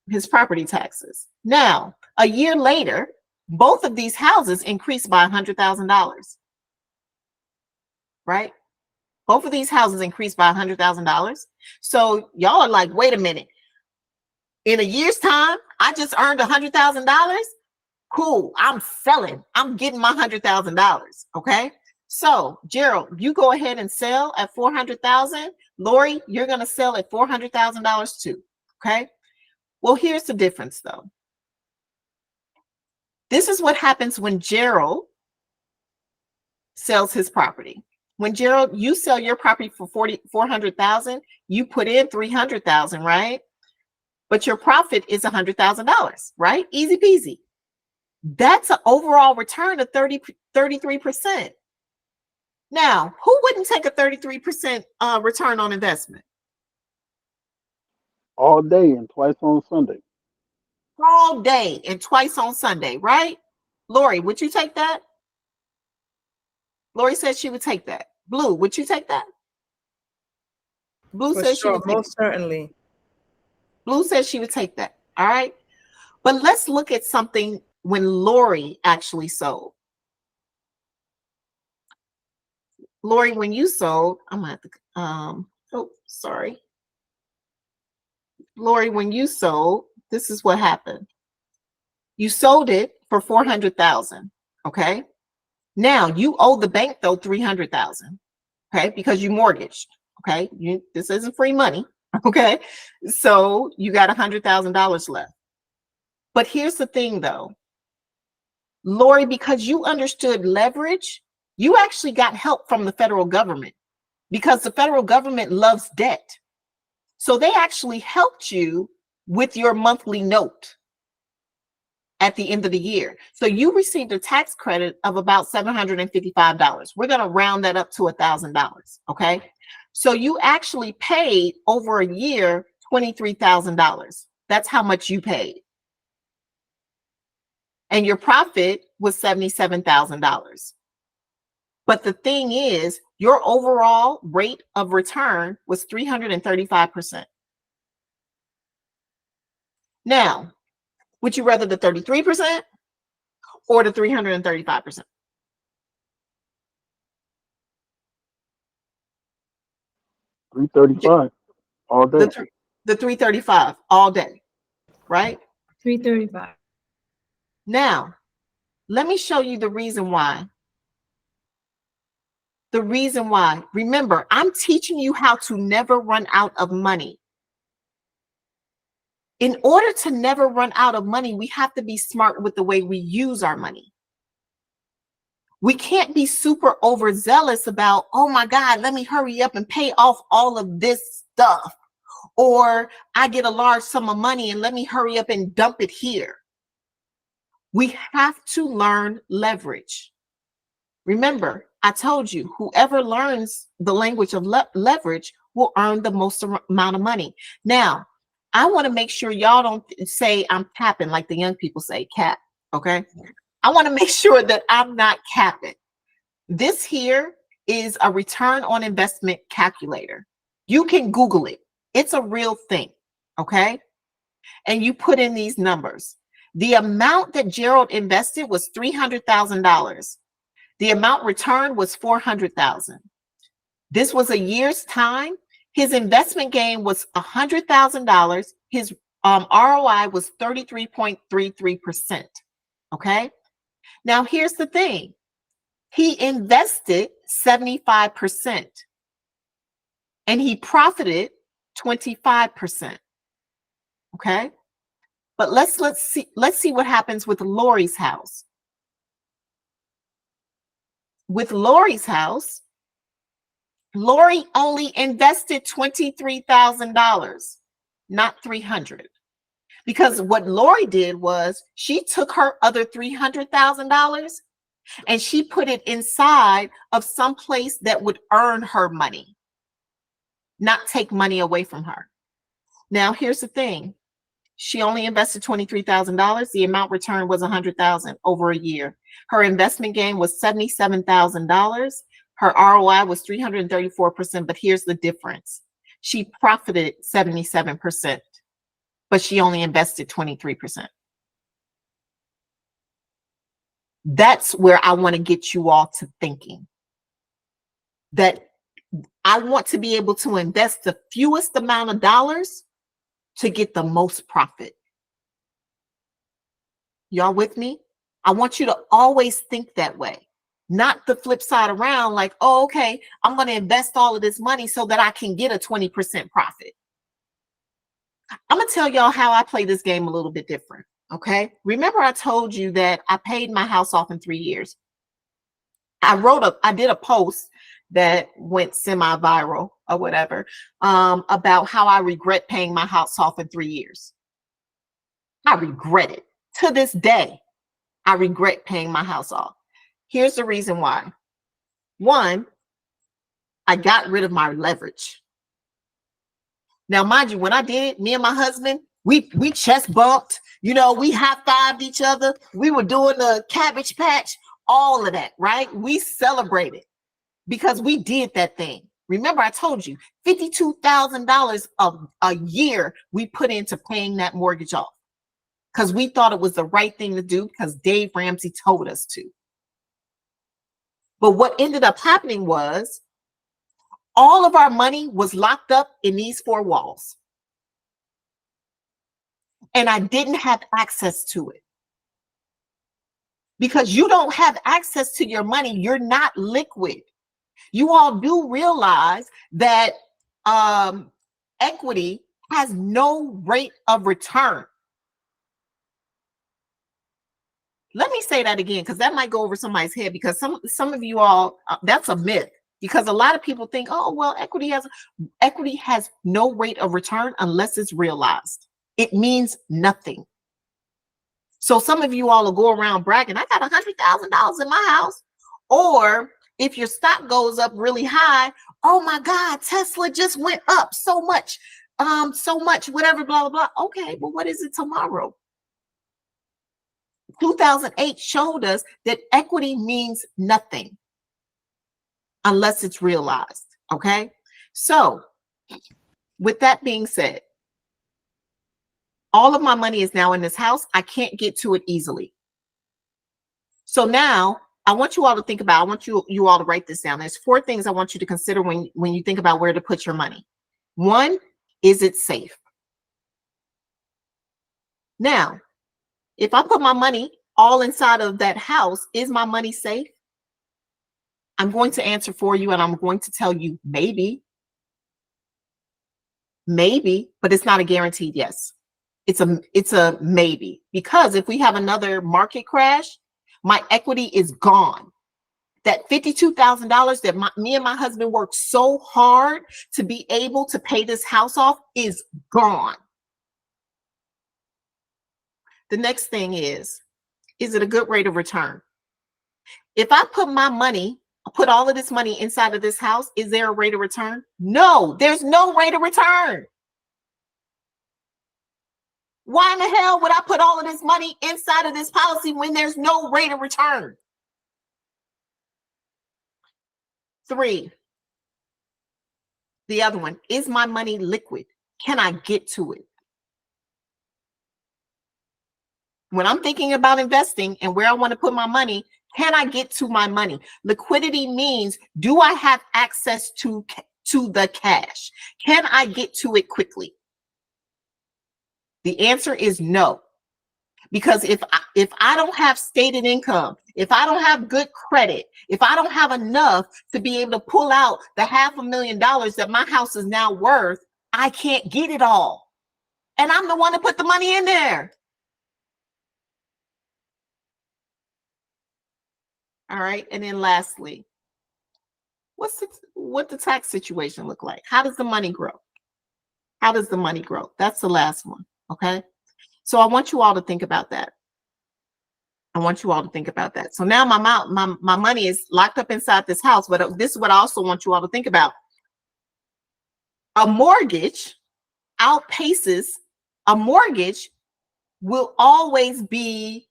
His property taxes. Now, a year later, both of these houses increased by $100,000, right? Both of these houses increased by $100,000. So y'all are like, wait a minute. In a year's time, I just earned $100,000. Cool. I'm selling. I'm getting my $100,000. Okay. So Gerald, you go ahead and sell at $400,000. Lori, you're going to sell at $400,000 too. Okay. Well, here's the difference though. This is what happens when Gerald sells his property. When Gerald, you sell your property for $400,000, you put in $300,000, right? but your profit is $100,000, right? Easy peasy. That's an overall return of 33%. Now, who wouldn't take a 33% return on investment? All day and twice on Sunday. All day and twice on Sunday, right? Lori, would you take that? Lori said she would take that. Blue, would you take that? Blue For said she sure, would take most certainly. Blue said she would take that. All right. But let's look at something when Lori actually sold. Lori, when you sold, I'm gonna have to oh, sorry. Lori, when you sold, this is what happened. You sold it for $400,000. Okay. Now you owe the bank though $300,000. Okay, because you mortgaged. Okay, this isn't free money. Okay, so you got $100,000 left. But here's the thing though, Lori, because you understood leverage, you actually got help from the federal government because the federal government loves debt. So they actually helped you with your monthly note at the end of the year. So you received a tax credit of about $755. We're going to round that up to $1,000. Okay. So you actually paid over a year, $23,000. That's how much you paid. And your profit was $77,000. But the thing is, your overall rate of return was 335%. Now, would you rather the 33% or the 335%? $335 all day. The 335 all day, right? 335. Now, let me show you the reason why. The reason why. Remember, I'm teaching you how to never run out of money. In order to never run out of money, we have to be smart with the way we use our money. We can't be super overzealous about, oh my God, let me hurry up and pay off all of this stuff. Or I get a large sum of money and let me hurry up and dump it here. We have to learn leverage. Remember, I told you, whoever learns the language of leverage will earn the most amount of money. Now, I want to make sure y'all don't say I'm capping like the young people say, cap, okay? I want to make sure that I'm not capping. This here is a return on investment calculator. You can Google it. It's a real thing, okay? And you put in these numbers. The amount that Gerald invested was $300,000. The amount returned was $400,000. This was a year's time. His investment gain was $100,000. His ROI was 33.33%. Okay. Now here's the thing. He invested 75% and he profited 25%. Okay. But let's see what happens with Lori's house. With Lori's house, Lori only invested $23,000, not $300,000. Because what Lori did was she took her other $300,000 and she put it inside of some place that would earn her money, not take money away from her. Now, here's the thing. She only invested $23,000. The amount returned was $100,000 over a year. Her investment gain was $77,000. Her ROI was 334%, but here's the difference. She profited 77%, but she only invested 23%. That's where I want to get you all to thinking. That I want to be able to invest the fewest amount of dollars to get the most profit. Y'all with me? I want you to always think that way, not the flip side around like, oh, okay, I'm going to invest all of this money so that I can get a 20% profit. I'm going to tell y'all how I play this game a little bit different. Okay. Remember I told you that I paid my house off in 3 years. I did a post that went semi-viral or whatever, about how I regret paying my house off in 3 years. I regret it. To this day, I regret paying my house off. Here's the reason why. One, I got rid of my leverage. Now, mind you, when I did it, me and my husband, we chest bumped, you know, we high-fived each other. We were doing the Cabbage Patch, all of that, right? We celebrated because we did that thing. Remember, I told you, $52,000 a year we put into paying that mortgage off because we thought it was the right thing to do because Dave Ramsey told us to. But what ended up happening was all of our money was locked up in these four walls. And I didn't have access to it. Because you don't have access to your money, you're not liquid. You all do realize that equity has no rate of return. Let me say that again, because that might go over somebody's head, because some of you all, that's a myth. Because a lot of people think, oh, well, equity has no rate of return unless it's realized. It means nothing. So some of you all will go around bragging, I got $100,000 in my house. Or if your stock goes up really high, oh my God, Tesla just went up so much, whatever, blah, blah, blah. Okay, well, what is it tomorrow? 2008 showed us that equity means nothing unless it's realized, okay? So with that being said, all of my money is now in this house. I can't get to it easily. So now I want you all to think about, I want you all to write this down. There's 4 things I want you to consider when you think about where to put your money. 1, is it safe? Now, if I put my money all inside of that house, is my money safe? I'm going to answer for you and I'm going to tell you maybe, but it's not a guaranteed yes. It's a maybe, because if we have another market crash, my equity is gone. That $52,000 that me and my husband worked so hard to be able to pay this house off is gone. The next thing is it a good rate of return? If I put all of this money inside of this house, is there a rate of return? No, there's no rate of return. Why in the hell would I put all of this money inside of this policy when there's no rate of return? 3, the other one, is my money liquid? Can I get to it? When I'm thinking about investing and where I want to put my money, can I get to my money? Liquidity means, do I have access to the cash? Can I get to it quickly? The answer is no. Because if I don't have stated income, if I don't have good credit, if I don't have enough to be able to pull out the $500,000 that my house is now worth, I can't get it all. And I'm the one to put the money in there. All right. And then lastly, what the tax situation look like? How does the money grow? How does the money grow? That's the last one. Okay. So I want you all to think about that. So now my money is locked up inside this house, but this is what I also want you all to think about. A mortgage will always be,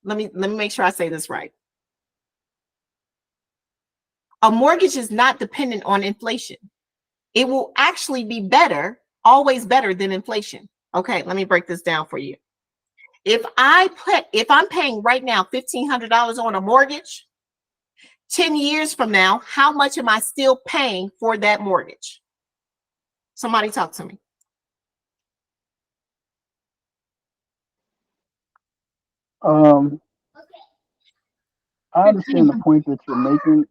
let me make sure I say this right. A mortgage is not dependent on inflation. It will actually be always better than inflation. Okay, let me break this down for you. If I'm paying right now $1,500 on a mortgage, 10 years from now, how much am I still paying for that mortgage? Somebody talk to me. I understand the point that you're making.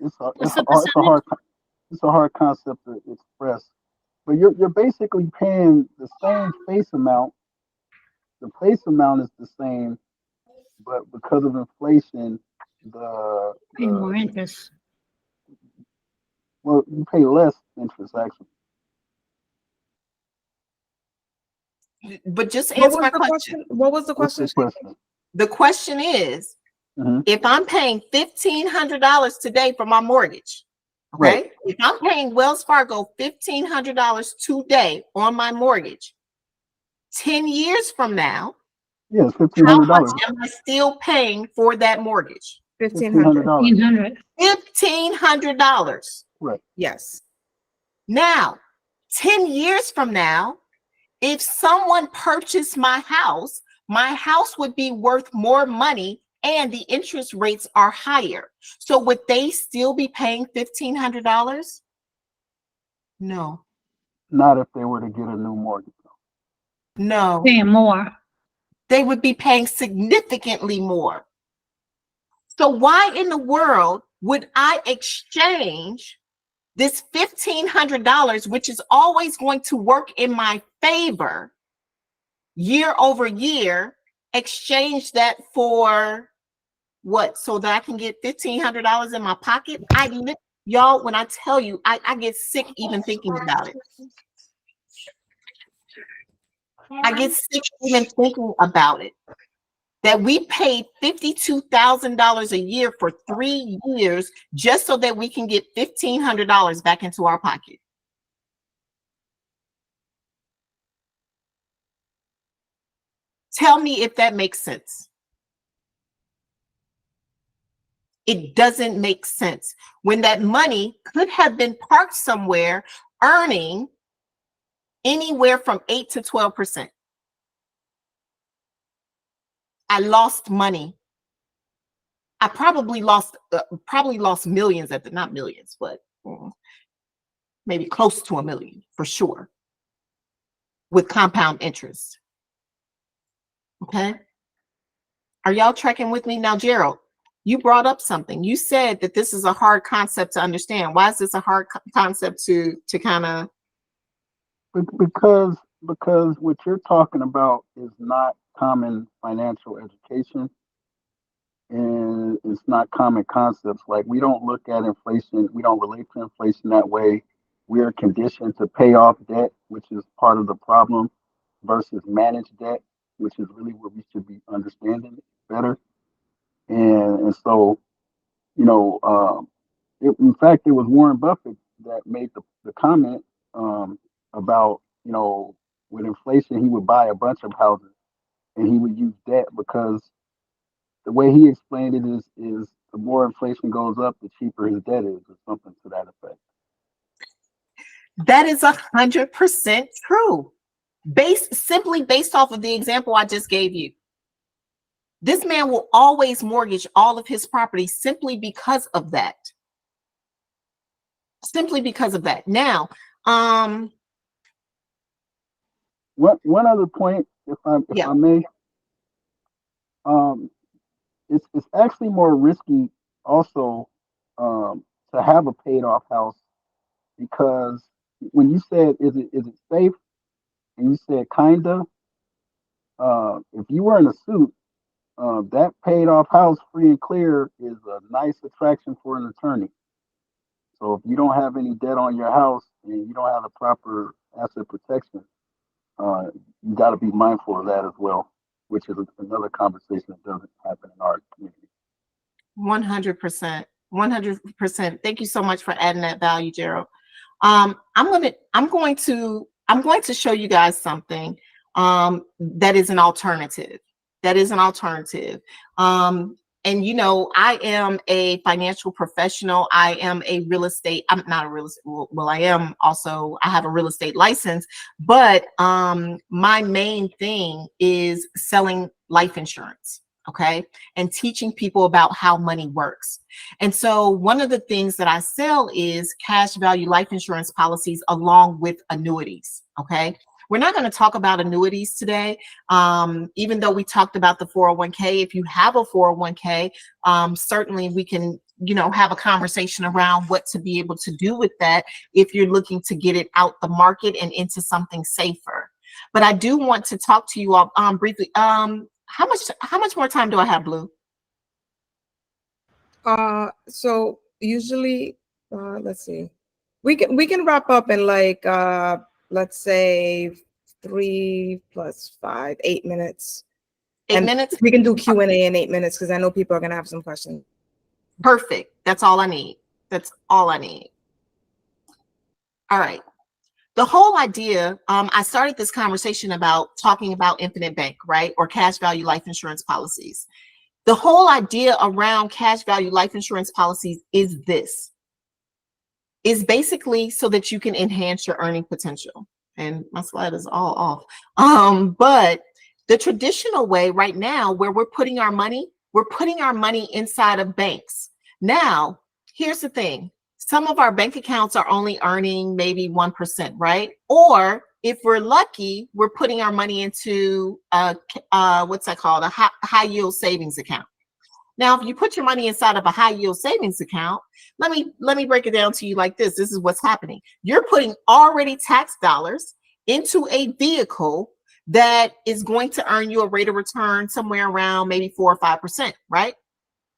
It's a hard concept to express. But you're basically paying the same face amount. The face amount is the same, but because of inflation, Pay more interest. Well, you pay less interest actually. but just What answer was my the question. question? What was the What's question? the question? The question is, Mhm. if I'm paying $1,500 today for my mortgage, okay? Right. If I'm paying Wells Fargo $1,500 today on my mortgage, 10 years from now, Yeah, it's how much $1,500. am I still paying for that mortgage? 1,500. $1,500. $1,500. Right. Yes. Now, 10 years from now, if someone purchased my house would be worth more money and the interest rates are higher. So would they still be paying $1,500? No, Not if they were to get a new mortgage. no, Paying more. they would be paying significantly more. So why in the world would I exchange this $1,500, which is always going to work in my favor year over year, exchange that for what? So that I can get $1,500 in my pocket? Y'all, when I tell you, I get sick even thinking about it. I get sick even thinking about it. That we paid $52,000 a year for 3 years just so that we can get $1,500 back into our pocket. Tell me if that makes sense. It doesn't make sense when that money could have been parked somewhere earning anywhere from 8 to 12%. I lost money. I probably lost millions not millions, but maybe close to $1 million for sure with compound interest. Okay. Are y'all tracking with me now? Gerald, you brought up something. You said that this is a hard concept to understand. Why is this a hard concept to kind of? Because what you're talking about is not common financial education, and it's not common concepts. Like, we don't look at inflation, we don't relate to inflation that way. We are conditioned to pay off debt, which is part of the problem, versus manage debt, which is really what we should be understanding better. And so, in fact, it was Warren Buffett that made the comment about, with inflation, he would buy a bunch of houses and he would use debt, because the way he explained it is the more inflation goes up, the cheaper his debt is, or something to that effect. That is 100% true. Simply based off of the example I just gave you. This man will always mortgage all of his property simply because of that. Simply because of that. Now, one other point, if I may, it's actually more risky also to have a paid off house, because when you said is it safe, and you said kinda, if you were in a suit, that paid off house free and clear is a nice attraction for an attorney. So if you don't have any debt on your house and you don't have the proper asset protection, you got to be mindful of that as well, which is another conversation that doesn't happen in our community. 100%. 100%. Thank you so much for adding that value, Gerald. I'm going to show you guys something that is an alternative. And I am a financial professional. I am a real estate. I'm not a real estate. Well, I am also. I have a real estate license, but my main thing is selling life insurance. Okay, and teaching people about how money works. And so one of the things that I sell is cash value life insurance policies along with annuities. Okay. We're not going to talk about annuities today, even though we talked about the 401k. If you have a 401k, certainly we can, have a conversation around what to be able to do with that if you're looking to get it out the market and into something safer. But I do want to talk to you all briefly. How much more time do I have, Blue? So usually, let's see, we can wrap up in like let's say 3 plus 5, 8 minutes. 8 And minutes? we can do Q&A in 8 minutes because I know people are going to have some questions. Perfect. That's all I need. That's all I need. All right. The whole idea, I started this conversation about talking about infinite bank, right? Or cash value life insurance policies. The whole idea around cash value life insurance policies is this. Is basically so that you can enhance your earning potential. And my slide is all off. But the traditional way right now where we're putting our money inside of banks. Now, here's the thing. Some of our bank accounts are only earning maybe 1%, right? Or if we're lucky, we're putting our money into what's that called? A high yield savings account. Now, if you put your money inside of a high yield savings account, let me break it down to you like this. This is what's happening. You're putting already tax dollars into a vehicle that is going to earn you a rate of return somewhere around maybe 4 or 5%, right?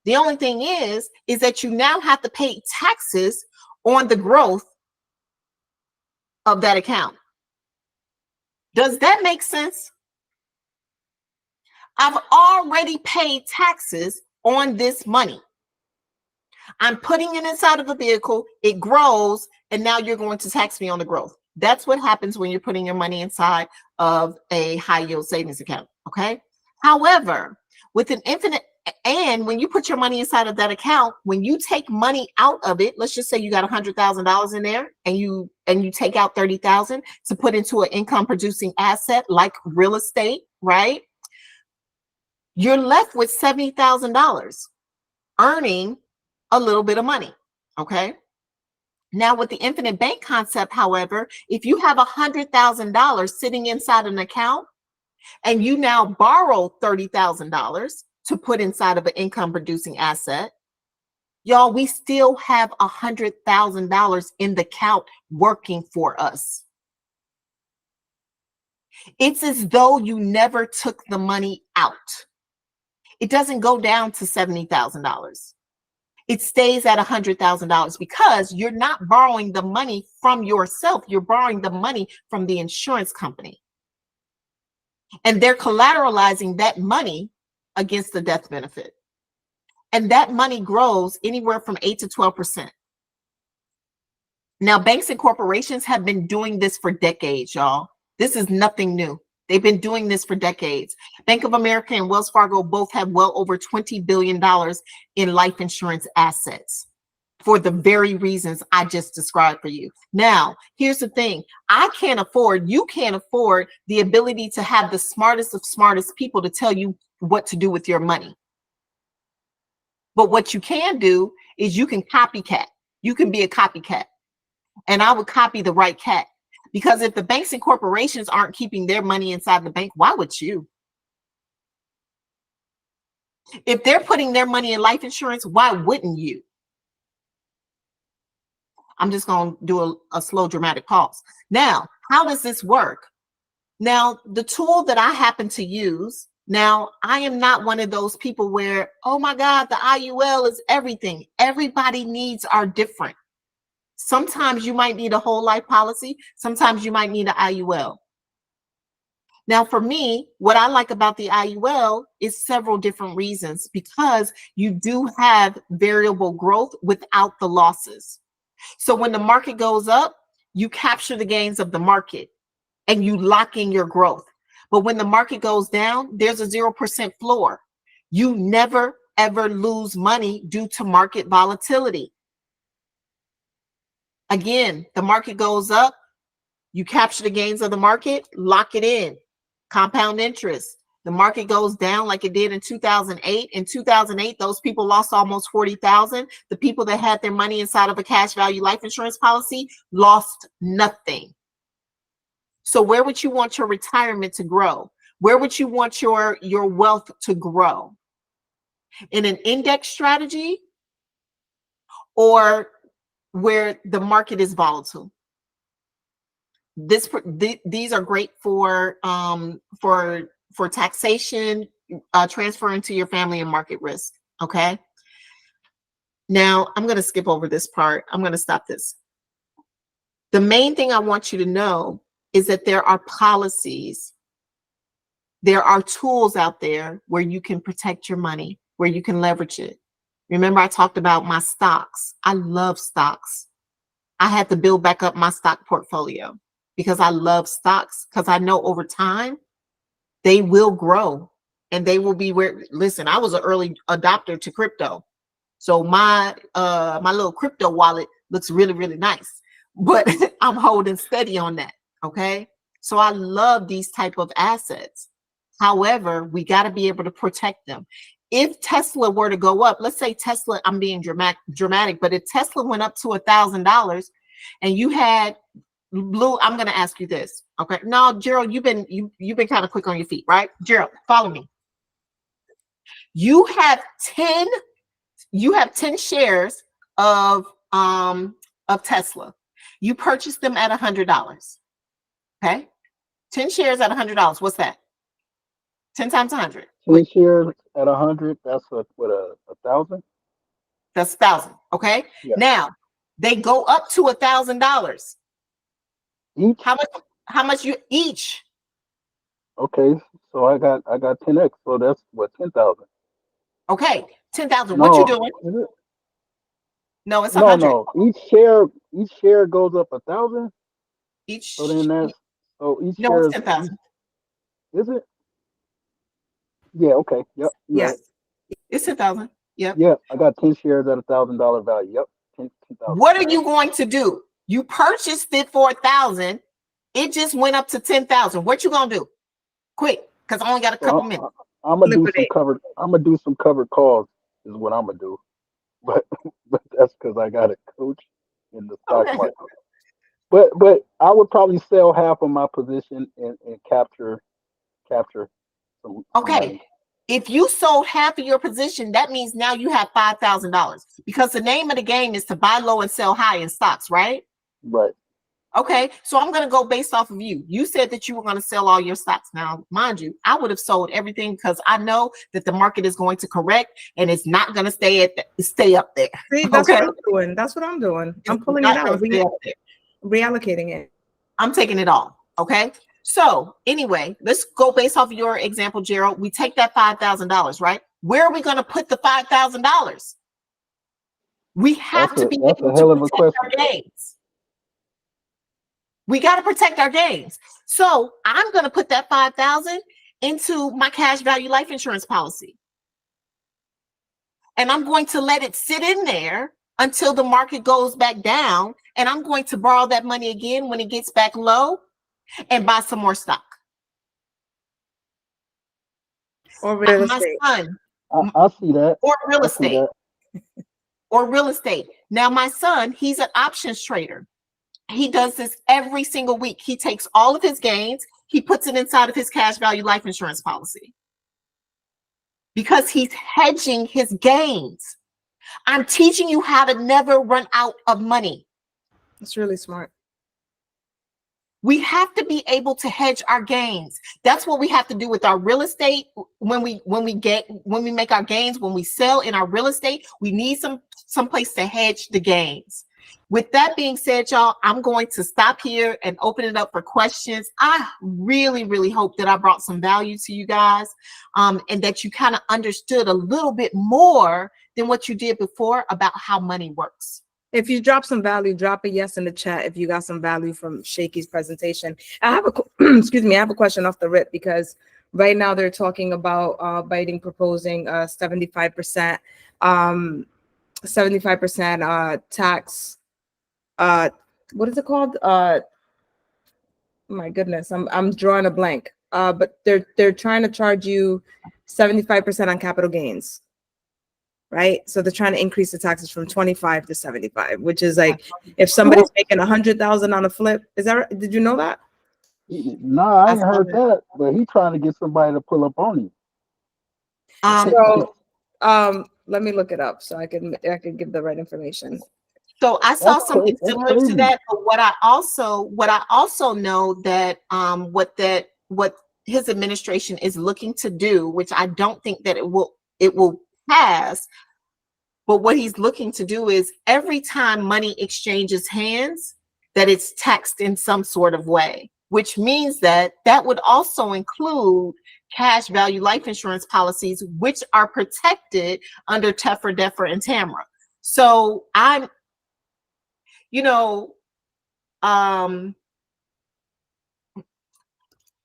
The only thing is that you now have to pay taxes on the growth of that account. Does that make sense? I've already paid taxes on this money. I'm putting it inside of a vehicle, it grows, and now you're going to tax me on the growth. That's what happens when you're putting your money inside of a high yield savings account, okay? However, with an infinite, and when you put your money inside of that account, when you take money out of it, let's just say you got $100,000 in there and you take out 30,000 to put into an income producing asset like real estate, right? You're left with $70,000 earning a little bit of money, okay? Now with the infinite bank concept, however, if you have $100,000 sitting inside an account and you now borrow $30,000 to put inside of an income producing asset, y'all, we still have $100,000 in the account working for us. It's as though you never took the money out. It doesn't go down to $70,000. It stays at $100,000 because you're not borrowing the money from yourself. You're borrowing the money from the insurance company. And they're collateralizing that money against the death benefit. And that money grows anywhere from 8 to 12%. Now, banks and corporations have been doing this for decades, y'all. This is nothing new. They've been doing this for decades. Bank of America and Wells Fargo both have well over $20 billion in life insurance assets for the very reasons I just described for you. Now, here's the thing. You can't afford the ability to have the smartest of smartest people to tell you what to do with your money. But what you can do is you can copycat. You can be a copycat. And I would copy the right cat. Because if the banks and corporations aren't keeping their money inside the bank, why would you? If they're putting their money in life insurance, why wouldn't you? I'm just going to do a slow dramatic pause. Now, how does this work? Now, the tool that I happen to use, now I am not one of those people where, oh my God, the IUL is everything. Everybody needs are different. Sometimes you might need a whole life policy. Sometimes you might need an IUL. Now, for me, what I like about the IUL is several different reasons because you do have variable growth without the losses. So when the market goes up, you capture the gains of the market and you lock in your growth. But when the market goes down, there's a 0% floor. You never, ever lose money due to market volatility. Again, the market goes up, you capture the gains of the market, lock it in, compound interest. The market goes down like it did in 2008. In 2008, those people lost almost 40,000. The people that had their money inside of a cash value life insurance policy lost nothing. So where would you want your retirement to grow? Where would you want your wealth to grow? In an index strategy or where the market is volatile? These are great for taxation, transferring to your family and market risk. Okay. Now I'm going to skip over this part. I'm going to stop this. The main thing I want you to know is that there are policies, there are tools out there where you can protect your money, where you can leverage it. Remember, I talked about my stocks. I love stocks. I had to build back up my stock portfolio because I love stocks, because I know over time they will grow and they will be where, listen, I was an early adopter to crypto. So my little crypto wallet looks really, really nice, but I'm holding steady on that. Okay. So I love these type of assets. However, we got to be able to protect them. If Tesla were to go up, let's say Tesla, I'm being dramatic, but if Tesla went up to $1,000 and you had Blue, I'm going to ask you this. Okay. Now, Gerald, you've been kind of quick on your feet, right? Gerald, follow me. You have 10 shares of Tesla. You purchased them at $100. Okay. 10 shares at $100. What's that? 10 times 100. 10 shares at 100. That's a 1,000. That's 1,000. Okay. Yeah. Now they go up to $1,000. Each. How much you each? Okay, so I got 10x. So that's what, 10,000. Okay, 10,000. No, What you doing? is it? No, it's 100. No. Each share goes up 1,000. Each. So then that's each no, share it's 10,000. Is it? Yeah. Okay. Yep. Yes, right. It's 10,000. Yep. Yeah, I got 10 shares at $1,000 value. Yep. 10,000. What are you going to do? You purchased it for 1,000. It just went up to 10,000. What you gonna do? Quick, because I only got a couple minutes. I'm gonna do some covered. I'm gonna do some covered calls. Is what I'm gonna do. But that's because I got a coach in the stock market. But I would probably sell half of my position and capture some money. If you sold half of your position, that means now you have $5,000, because the name of the game is to buy low and sell high in stocks, right? Right. Okay, so I'm going to go based off of you. You said that you were going to sell all your stocks. Now, mind you, I would have sold everything because I know that the market is going to correct and it's not going to stay up there. See, that's what I'm doing. That's what I'm doing. I'm pulling it out, reallocating it. I'm taking it all. Okay. So anyway, let's go based off of your example, Gerald. We take that $5,000, right? Where are we going to put the $5,000? We have to be able to protect our gains. We got to protect our gains. So I'm going to put that 5,000 into my cash value life insurance policy. And I'm going to let it sit in there until the market goes back down. And I'm going to borrow that money again when it gets back low and buy some more stock. Or real estate. I see that. Or real estate. Or real estate. Now, my son, he's an options trader. He does this every single week. He takes all of his gains, he puts it inside of his cash value life insurance policy because he's hedging his gains. I'm teaching you how to never run out of money. It's really smart. We have to be able to hedge our gains. That's what we have to do with our real estate. When we make our gains, when we sell in our real estate, we need some place to hedge the gains. With that being said, y'all, I'm going to stop here and open it up for questions. I really, really hope that I brought some value to you guys, and that you kind of understood a little bit more than what you did before about how money works. If you drop some value, drop a yes in the chat if you got some value from Shakey's presentation. I have excuse me, I have a question off the rip, because right now they're talking about Biden proposing 75% tax. What is it called? My goodness, I'm drawing a blank. But they're trying to charge you 75% on capital gains, right? So they're trying to increase the taxes from 25 to 75, which is like if somebody's making 100,000 on a flip. Is that right? Did you know that? No, I ain't heard that. But he's trying to get somebody to pull up on him. Let me look it up so I can give the right information. So I saw something similar to that, but what I also know that what his administration is looking to do, which I don't think that it will pass, but what he's looking to do is every time money exchanges hands, that it's taxed in some sort of way. which means that that would also include cash value life insurance policies, which are protected under TEFRA, DEFRA, and TAMRA. So I'm, you know,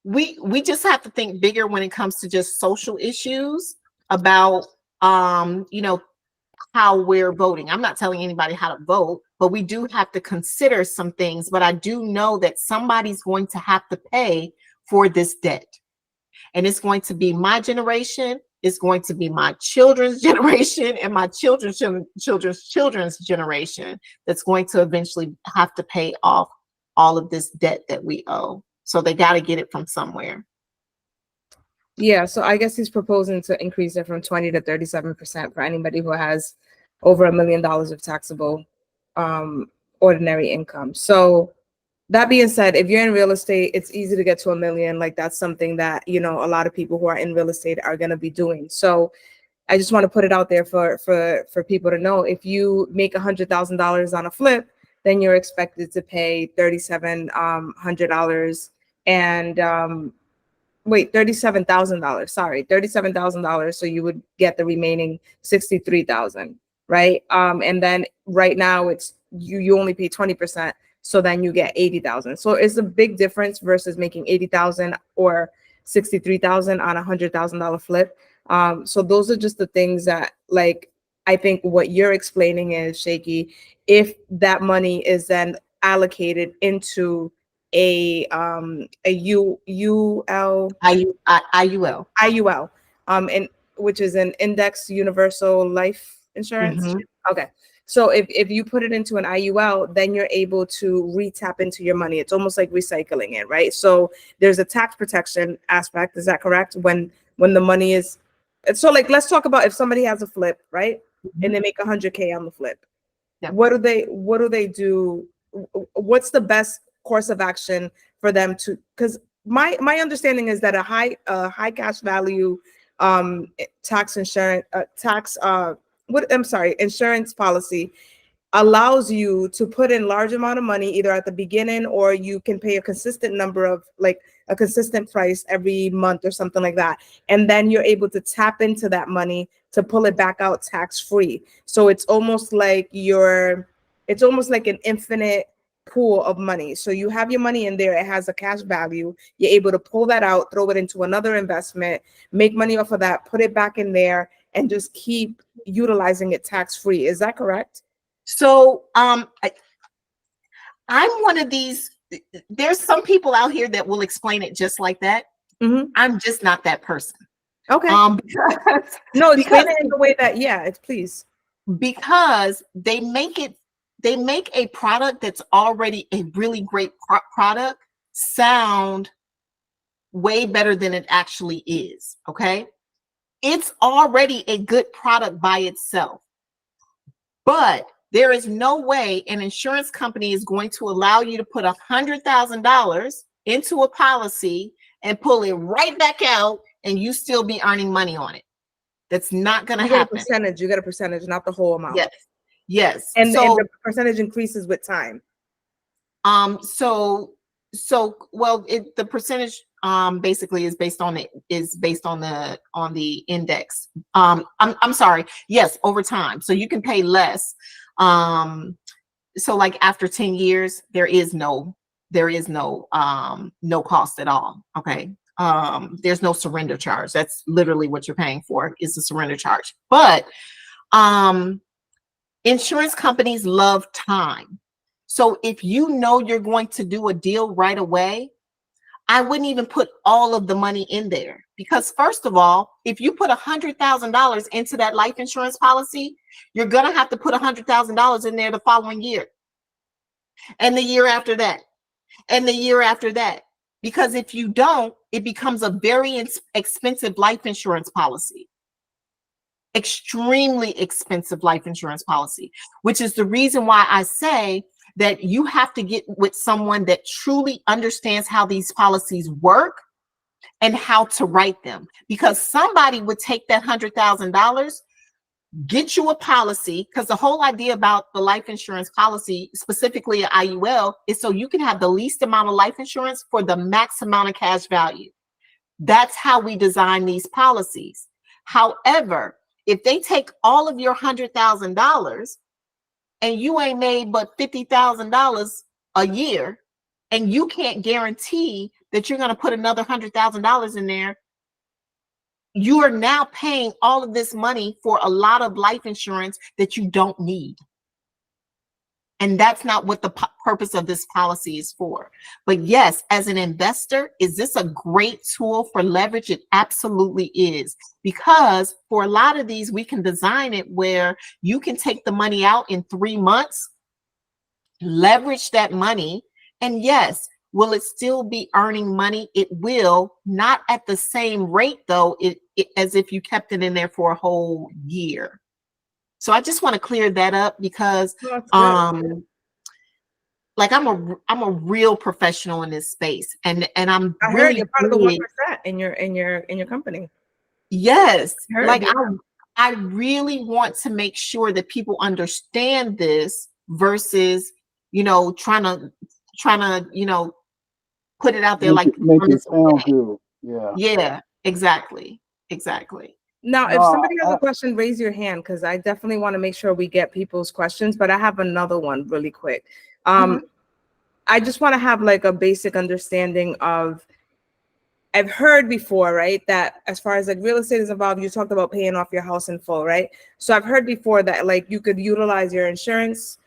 we just have to think bigger when it comes to just social issues about, you know, how we're voting. I'm not telling anybody how to vote, but we do have to consider some things. But I do know that somebody's going to have to pay for this debt. And it's going to be my generation, it's going to be my children's generation, and my children's generation that's going to eventually have to pay off all of this debt that we owe. So they got to get it from somewhere. Yeah, so I guess he's proposing to increase it from 20 to 37% for anybody who has over $1 million of taxable ordinary income. So that being said, if you're in real estate, it's easy to get to $1 million. Like that's something that, you know, a lot of people who are in real estate are going to be doing. So I just want to put it out there for people to know, if you make $100,000 on a flip, then you're expected to pay $3,700 and wait, $37,000. Sorry, $37,000. So you would get the remaining $63,000, right? And then right now it's you only pay 20%. So then you get 80,000. So it's a big difference versus making 80,000 or 63,000 on $100,000 flip. So those are just the things that, like, I think what you're explaining is, Shakey, if that money is then allocated into IUL, and which is an index universal life insurance. Mhm. Okay. So if you put it into an IUL, then you're able to re-tap into your money. It's almost like recycling it, right? So there's a tax protection aspect. Is that correct? When the money is, so like, let's talk about if somebody has a flip, right? And they make 100K on the flip. Yep. What do they do? What's the best course of action for them to, because my understanding is that a high cash value insurance policy allows you to put in large amount of money either at the beginning, or you can pay a consistent number of, like a consistent price every month or something like that. And then you're able to tap into that money to pull it back out tax free. So it's almost like an infinite pool of money. So you have your money in there, it has a cash value, you're able to pull that out, throw it into another investment, make money off of that, put it back in there, and just keep utilizing it tax free. Is that correct? So I'm one of these, there's some people out here that will explain it just like that. Mm-hmm. I'm just not that person. Okay. No, explain it in the way that, please. Because they make a product that's already a really great product sound way better than it actually is. Okay. It's already a good product by itself, but there is no way an insurance company is going to allow you to put $100,000 into a policy and pull it right back out and you still be earning money on it. That's not going to happen. You get a percentage, not the whole amount. Yes. And so the percentage increases with time. The percentage basically is based on the index. I'm sorry. Yes, over time. So you can pay less. So like after 10 years, there is no cost at all. Okay. There's no surrender charge. That's literally what you're paying for, is the surrender charge. But insurance companies love time. So if you know you're going to do a deal right away, I wouldn't even put all of the money in there, because first of all, if you put $100,000 into that life insurance policy, you're going to have to put $100,000 in there the following year, and the year after that, and the year after that. Because if you don't, it becomes a very expensive life insurance policy. Extremely expensive life insurance policy, which is the reason why I say that you have to get with someone that truly understands how these policies work and how to write them. Because somebody would take that $100,000, get you a policy, because the whole idea about the life insurance policy, specifically at IUL, is so you can have the least amount of life insurance for the max amount of cash value. That's how we design these policies. However, if they take all of your $100,000 and you ain't made but $50,000 a year, and you can't guarantee that you're going to put another $100,000 in there, you are now paying all of this money for a lot of life insurance that you don't need. And that's not what the purpose of this policy is for. But yes, as an investor, is this a great tool for leverage? It absolutely is. Because for a lot of these, we can design it where you can take the money out in 3 months, leverage that money, and yes, will it still be earning money? It will, not at the same rate though, as if you kept it in there for a whole year. So I just want to clear that up because like I'm a real professional in this space, and I'm I heard really you're part of the good. 1% in your company. Yes, Heard like you. I really want to make sure that people understand this versus, you know, trying to, you know, put it out there Make like it sound good. Yeah. Yeah, exactly. Now, if No, somebody has a question, raise your hand because I definitely want to make sure we get people's questions. But I have another one really quick. I just want to have like a basic understanding of, I've heard before, right, that as far as like real estate is involved, you talked about paying off your house in full, right? So I've heard before that like you could utilize your insurance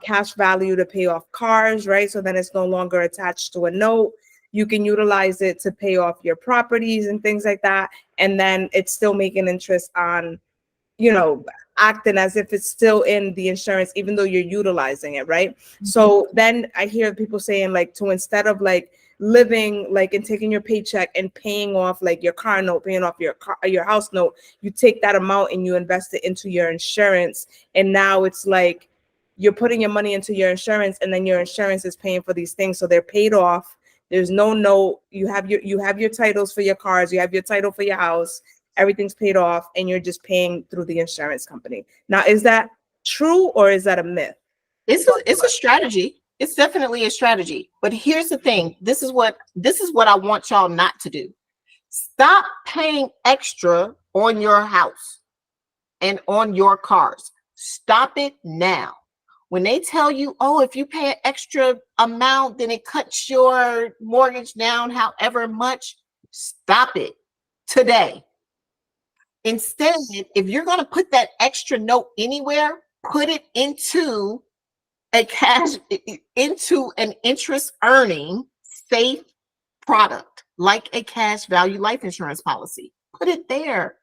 cash value to pay off cars, right? So then it's no longer attached to a note. You can utilize it to pay off your properties and things like that. And then it's still making interest on, you know, acting as if it's still in the insurance, even though you're utilizing it, right? So then I hear people saying like, to instead of like living like and taking your paycheck and paying off like your car note, paying off your house note, you take that amount and you invest it into your insurance. And now it's like you're putting your money into your insurance, and then your insurance is paying for these things. So they're paid off. There's no note. You have your titles for your cars. You have your title for your house. Everything's paid off, and you're just paying through the insurance company. Now, is that true or is that a myth? It's a strategy. It's definitely a strategy. But here's the thing. This is what I want y'all not to do. Stop paying extra on your house and on your cars. Stop it now. When they tell you, oh, if you pay an extra amount, then it cuts your mortgage down however much, stop it today. Instead, if you're going to put that extra note anywhere, put it into an interest earning safe product like a cash value life insurance policy. Put it there.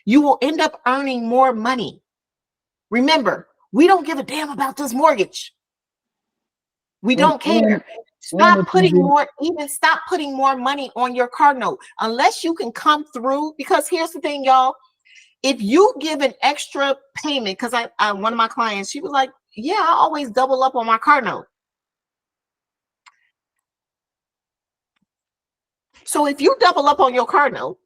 You will end up earning more money. Remember, we don't give a damn about this mortgage. We don't care. Stop putting more money on your car note unless you can come through. Because here's the thing, y'all. If you give an extra payment, because I one of my clients, she was like, yeah, I always double up on my car note. So if you double up on your car note,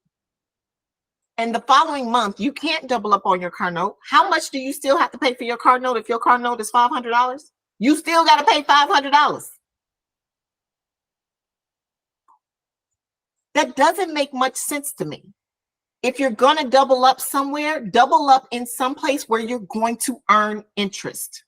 and the following month you can't double up on your car note, how much do you still have to pay for your car note? If your car note is $500, you still got to pay $500. That doesn't make much sense to me. If you're going to double up somewhere, double up in some place where you're going to earn interest.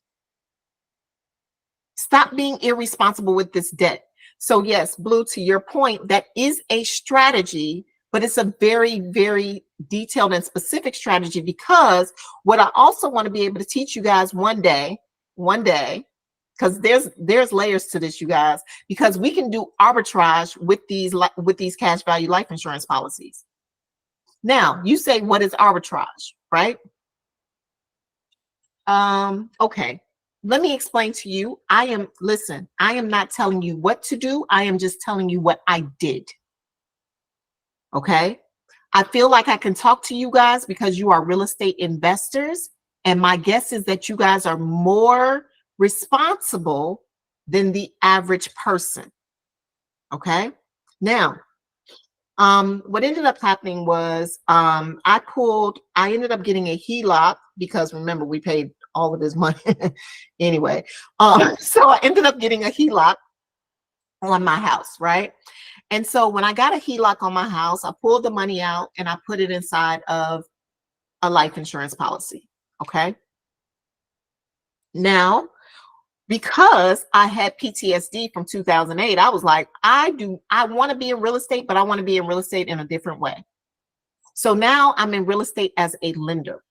Stop being irresponsible with this debt. So yes, Blue, to your point, that is a strategy, but it's a very, very detailed and specific strategy, because what I also want to be able to teach you guys one day, because there's layers to this, you guys, because we can do arbitrage with these cash value life insurance policies. Now, you say, what is arbitrage, right? Okay. Let me explain to you. I am not telling you what to do. I am just telling you what I did. Okay. I feel like I can talk to you guys because you are real estate investors. And my guess is that you guys are more responsible than the average person. Okay. Now, What ended up happening was I ended up getting a HELOC because remember we paid all of his money anyway. So I ended up getting a HELOC on my house, right? And so when I got a HELOC on my house, I pulled the money out and I put it inside of a life insurance policy. Okay. Now, because I had PTSD from 2008, I was like, I want to be in real estate, but I want to be in real estate in a different way. So now I'm in real estate as a lender.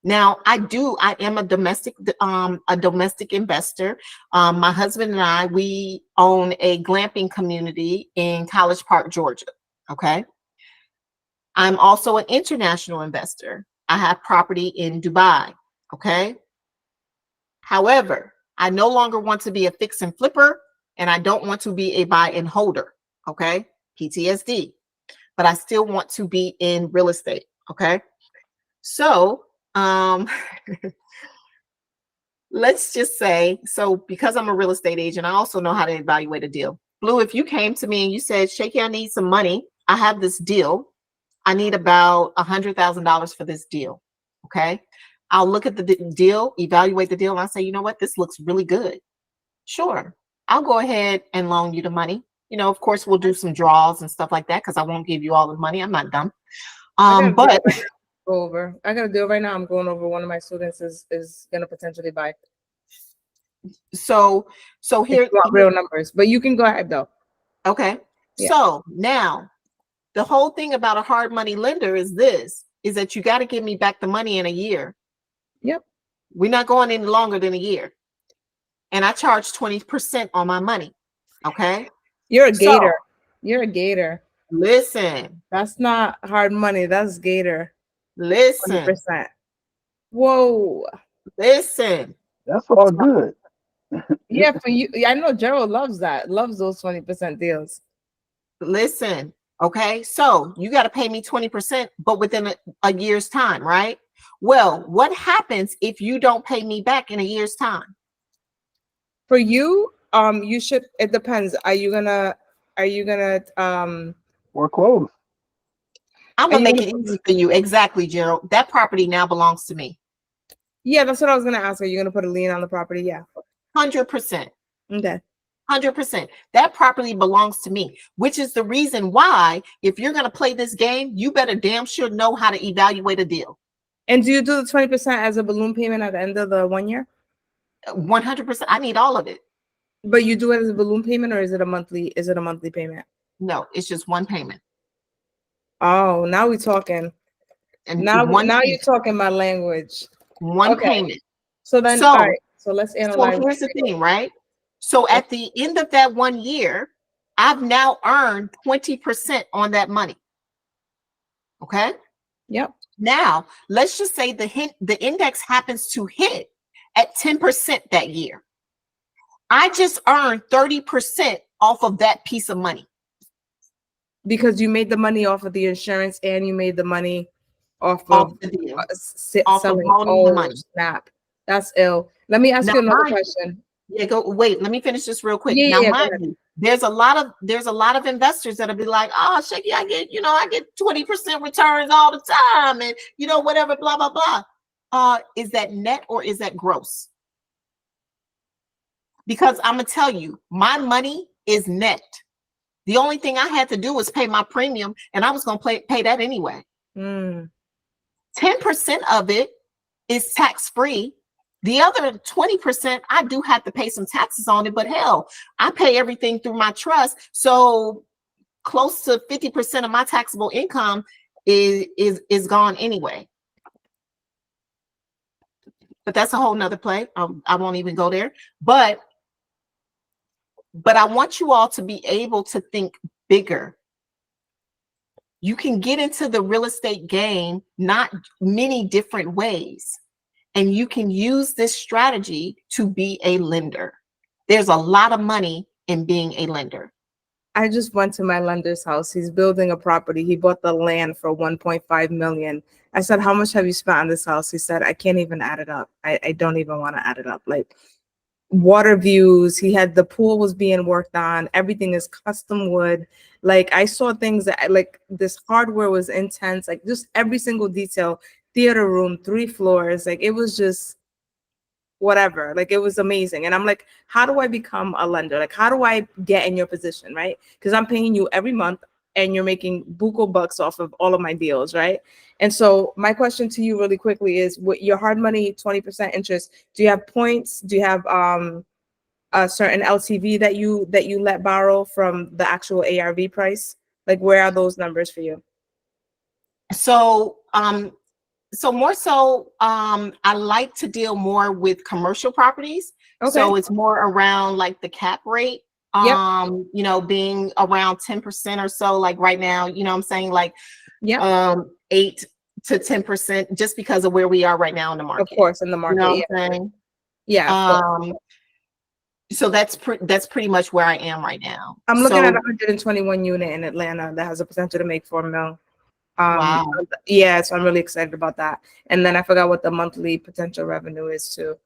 Now I am a domestic investor. My husband and I, we own a glamping community in College Park, Georgia. Okay. I'm also an international investor. I have property in Dubai. Okay. However, I no longer want to be a fix and flipper, and I don't want to be a buy and holder. Okay. PTSD, but I still want to be in real estate. Okay. So, let's just say, so because I'm a real estate agent, I also know how to evaluate a deal. Blue, if you came to me and you said, Shakey, I need some money. I have this deal. I need about $100,000 for this deal. Okay. I'll look at the deal, evaluate the deal, and I say, you know what? This looks really good. Sure. I'll go ahead and loan you the money. You know, of course, we'll do some draws and stuff like that because I won't give you all the money. I'm not dumb. But I gotta do it right now. I'm going over. One of my students is gonna potentially buy. so here real numbers, but you can go ahead though. Okay. Yeah. So now the whole thing about a hard money lender is that you got to give me back the money in a year. Yep. We're not going any longer than a year. And I charge 20% on my money. Okay. You're a gator. You're a gator. Listen. That's not hard money. That's gator. Listen. 20%. Whoa. Listen. That's all good. Yeah, for you. I know Gerald loves that. Loves those 20% deals. Listen. Okay. So you got to pay me 20%, but within a year's time, right? Well, what happens if you don't pay me back in a year's time? For you, you should, it depends. Are you gonna foreclose? I'm gonna make it easy for you. Exactly, Gerald. That property now belongs to me. Yeah, that's what I was gonna ask. Are you gonna put a lien on the property? Yeah. 100%. Okay. 100%. That property belongs to me, which is the reason why, if you're gonna play this game, you better damn sure know how to evaluate a deal. And do you do the 20% as a balloon payment at the end of the 1 year? 100%. I need all of it. But you do it as a balloon payment, or is it a monthly payment? No, it's just one payment. Oh, now we're talking. And now you're talking my language. One payment. So then, all right. So let's analyze. So here's the thing, right? So at the end of that 1 year, I've now earned 20% on that money. Okay. Yep. Now let's just say the index happens to hit at 10% that year. I just earned 30% off of that piece of money. Because you made the money off of the insurance and you made the money off of the deal. Selling the money. Snap. That's ill. Let me ask you another question. Yeah, wait, let me finish this real quick. Yeah, now, mind you, there's a lot of investors that'll be like, oh, Shakey, I get 20% returns all the time, and whatever, blah, blah, blah. Is that net or is that gross? Because I'm gonna tell you, my money is net. The only thing I had to do was pay my premium, and I was gonna pay that anyway. 10% of it is tax-free. The other 20%, I do have to pay some taxes on it, but hell, I pay everything through my trust. So close to 50% of my taxable income is gone anyway. But that's a whole nother play. I won't even go there. But I want you all to be able to think bigger. You can get into the real estate game not many different ways. And you can use this strategy to be a lender. There's a lot of money in being a lender. I just went to my lender's house. He's building a property. He bought the land for $1.5 million. I said, how much have you spent on this house? He said, I can't even add it up. I don't even want to add it up. Like, water views. He had the pool was being worked on. Everything is custom wood. Like I saw things that like this hardware was intense, like just every single detail, theater room, 3 floors. Like it was just whatever, like it was amazing. And I'm like, how do I become a lender? Like, how do I get in your position? Right. Because I'm paying you every month and you're making buku bucks off of all of my deals. Right. And so my question to you really quickly is, with your hard money, 20% interest, do you have points? Do you have a certain LTV that you let borrow from the actual ARV price? Like, where are those numbers for you? So, more so, I like to deal more with commercial properties. Okay. So it's more around like the cap rate, Yep. you know, being around 10% or so, like right now, you know what I'm saying? Like, Yeah. 8 to 10%, just because of where we are right now in the market. Of course, in the You market. know Yeah. what I'm saying? Yeah. Of course. So that's pretty much where I am right now. I'm looking at So, 121 unit in Atlanta that has a potential to make 4 mil. wow. Yeah, so I'm really excited about that. And then I forgot what the monthly potential revenue is too.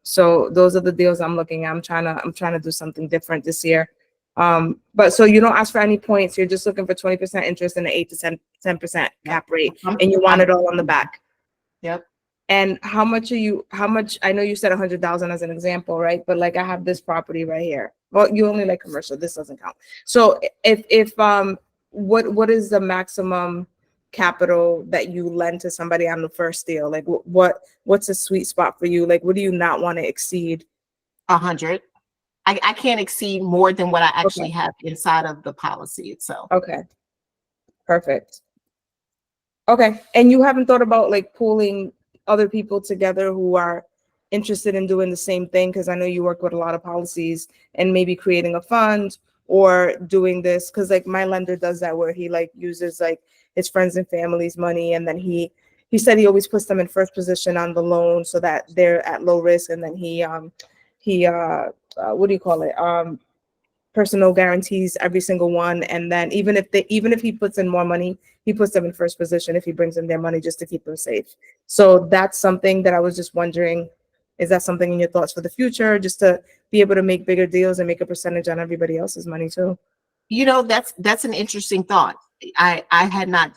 So those are the deals I'm looking at. I'm trying to do something different this year. But so you don't ask for any points. You're just looking for 20% interest and an 8 to 10% cap rate, and you want it all on the back. Yep. And how much I know you said 100,000 as an example, right? But like I have this property right here. Well, you only like commercial, this doesn't count. So if what is the maximum capital that you lend to somebody on the first deal? Like what's a sweet spot for you? Like what do you not want to exceed? 100. I can't exceed more than what I actually Okay. have inside of the policy itself. Okay. Perfect. Okay. And you haven't thought about like pooling other people together who are interested in doing the same thing? Because I know you work with a lot of policies, and maybe creating a fund or doing this, because like my lender does that, where he like uses like his friends and family's money, and then he said he always puts them in first position on the loan so that they're at low risk, and then he what do you call it, personal guarantees every single one. And then even if he puts in more money, he puts them in first position if he brings in their money, just to keep them safe. So that's something that I was just wondering, is that something in your thoughts for the future, just to be able to make bigger deals and make a percentage on everybody else's money too? You know, that's an interesting thought. I had not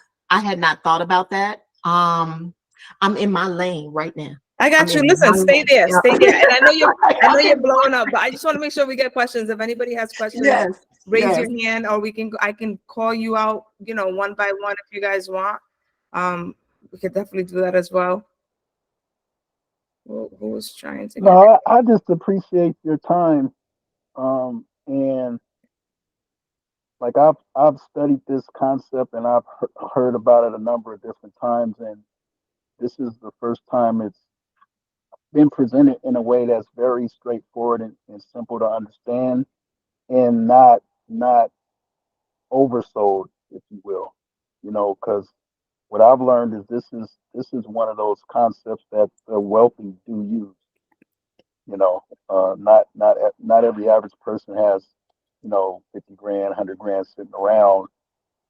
thought about that. I'm in my lane right now. I got you. Listen, stay there. And I know you're blowing up, but I just want to make sure we get questions. If anybody has questions, Yes, raise yes. your hand, or I can call you out, one by one if you guys want. We could definitely do that as well. Who was trying to? No, I just appreciate your time, and like I've studied this concept and I've heard about it a number of different times, and this is the first time it's been presented in a way that's very straightforward and simple to understand, and not oversold, if you will. Because what I've learned is this is one of those concepts that the wealthy do use. Not every average person has 50 grand, 100 grand sitting around,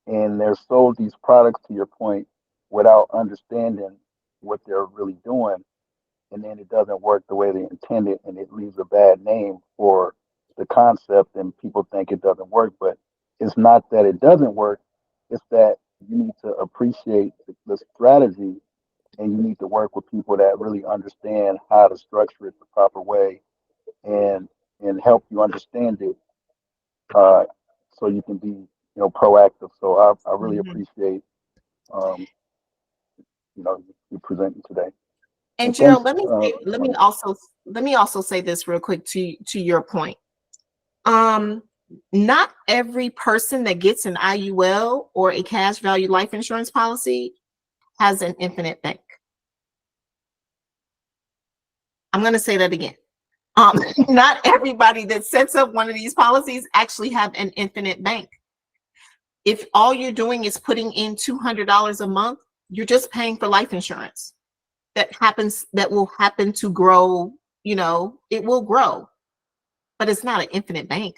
and they're sold these products, to your point, without understanding what they're really doing, and then it doesn't work the way they intended, and it leaves a bad name for the concept, and people think it doesn't work. But it's not that it doesn't work, it's that you need to appreciate the strategy, and you need to work with people that really understand how to structure it the proper way, and help you understand it, so you can be proactive. So I really appreciate you presenting today. And thanks, Gerald, let me also say this real quick to your point. Not every person that gets an IUL or a cash value life insurance policy has an infinite bank. I'm going to say that again. Not everybody that sets up one of these policies actually have an infinite bank. If all you're doing is putting in $200 a month, you're just paying for life insurance. That will happen to grow, it will grow, but it's not an infinite bank.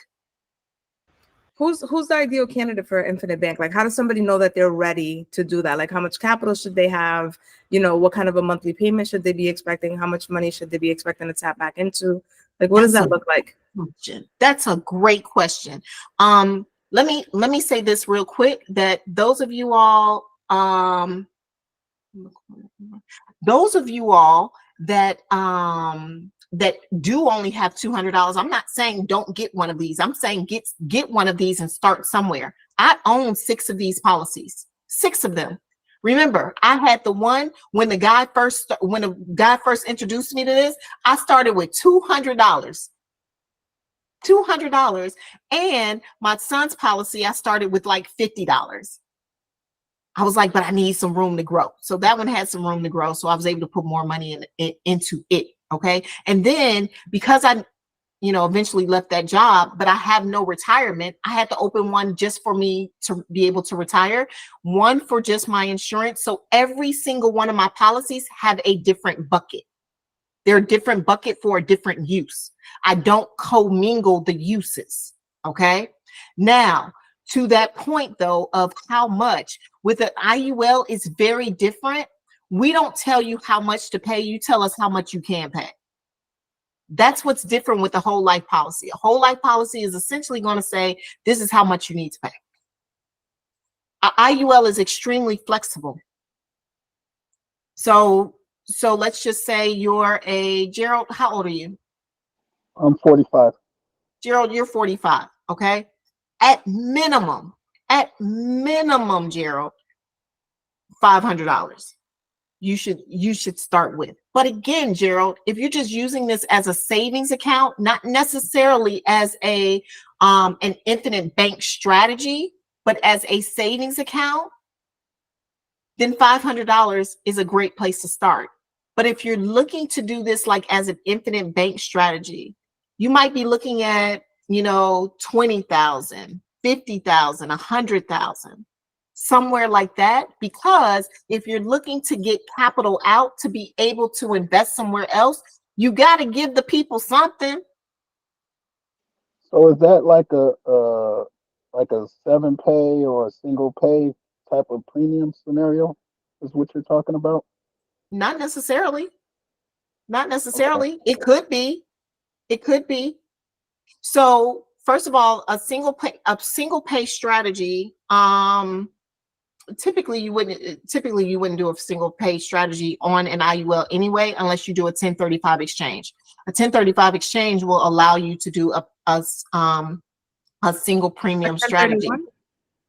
Who's the ideal candidate for infinite bank? Like, how does somebody know that they're ready to do that? Like, how much capital should they have? What kind of a monthly payment should they be expecting? How much money should they be expecting to tap back into? Like, what does That's that look like? question. That's a great question. Let me say this real quick, that those of you all that that do only have $200, I'm not saying don't get one of these. I'm saying get one of these and start somewhere. I own 6 of these policies, 6 of them. Remember, I had the one when the guy first introduced me to this. I started with $200. $200, and my son's policy, I started with like $50. I was like, but I need some room to grow. So that one had some room to grow. So I was able to put more money into it. Okay. And then because I, eventually left that job, but I have no retirement, I had to open one just for me to be able to retire, one for just my insurance. So every single one of my policies have a different bucket. They're a different bucket for a different use. I don't commingle the uses. Okay. Now, to that point, though, of how much with an IUL is very different. We don't tell you how much to pay. You tell us how much you can pay. That's what's different with the whole life policy. A whole life policy is essentially going to say, this is how much you need to pay. An IUL is extremely flexible. So let's just say you're Gerald, how old are you? I'm 45. Gerald, you're 45. Okay. At minimum, Gerald, $500 you should start with. But again, Gerald, if you're just using this as a savings account, not necessarily as an infinite bank strategy, but as a savings account, then $500 is a great place to start. But if you're looking to do this like as an infinite bank strategy, you might be looking at, $20,000, $50,000, $100,000, somewhere like that. Because if you're looking to get capital out to be able to invest somewhere else, you got to give the people something. So is that like a 7 pay or a single pay type of premium scenario? Is what you're talking about? Not necessarily. Not necessarily. Okay. It could be. It could be. So first of all, a single pay strategy, typically you wouldn't do a single pay strategy on an IUL anyway, unless you do a 1035 exchange. A 1035 exchange will allow you to do a single premium strategy.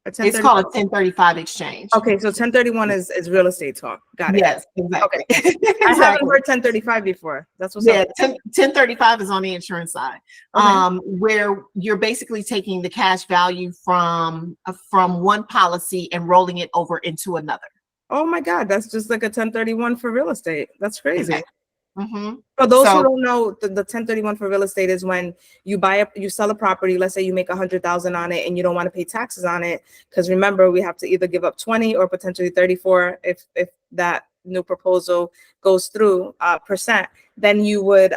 It's called a 1035 exchange. Okay, so 1031 is real estate talk. Got it. Yes, exactly. Okay. Exactly. I haven't heard 1035 before. That's what's up. 1035 is on the insurance side, okay. Where you're basically taking the cash value from one policy and rolling it over into another. Oh my God, that's just like a 1031 for real estate. That's crazy. Okay. Mm-hmm. For those who don't know, the 1031 for real estate is when you sell a property. Let's say you make $100,000 on it and you don't want to pay taxes on it. Because remember, we have to either give up 20 or potentially 34 if that new proposal goes through percent. Then you would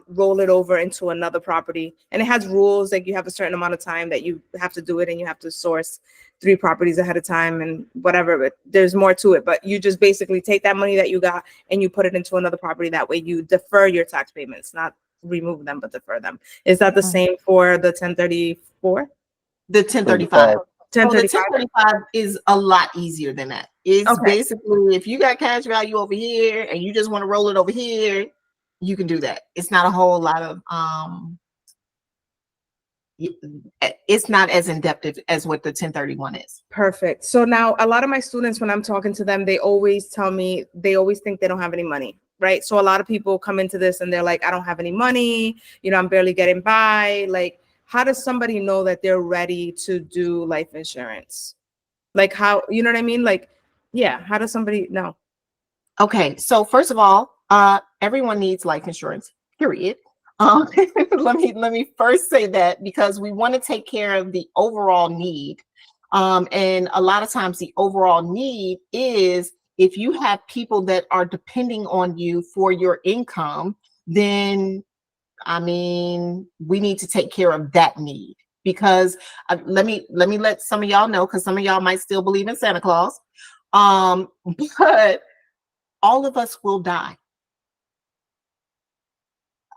roll it over into another property. And it has rules, like you have a certain amount of time that you have to do it, and you have to source 3 properties ahead of time and whatever, but there's more to it. But you just basically take that money that you got and you put it into another property. That way you defer your tax payments, not remove them, but defer them. Is that the same for the 1034? The 1035. 1035 is a lot easier than that. It's basically, if you got cash value over here and you just want to roll it over here, you can do that. It's not a whole lot of it's not as in-depth as what the 1031 is. Perfect. So now a lot of my students, when I'm talking to them, they always tell me, they always think they don't have any money, right? So a lot of people come into this and they're like, I don't have any money, I'm barely getting by. Like, how does somebody know that they're ready to do life insurance? Like, how, you know what I mean? Like, yeah, how does somebody know? Okay, so first of all, everyone needs life insurance, period. Let me first say that, because we want to take care of the overall need. And a lot of times the overall need is, if you have people that are depending on you for your income, then we need to take care of that need. Because let me let some of y'all know, because some of y'all might still believe in Santa Claus. But all of us will die.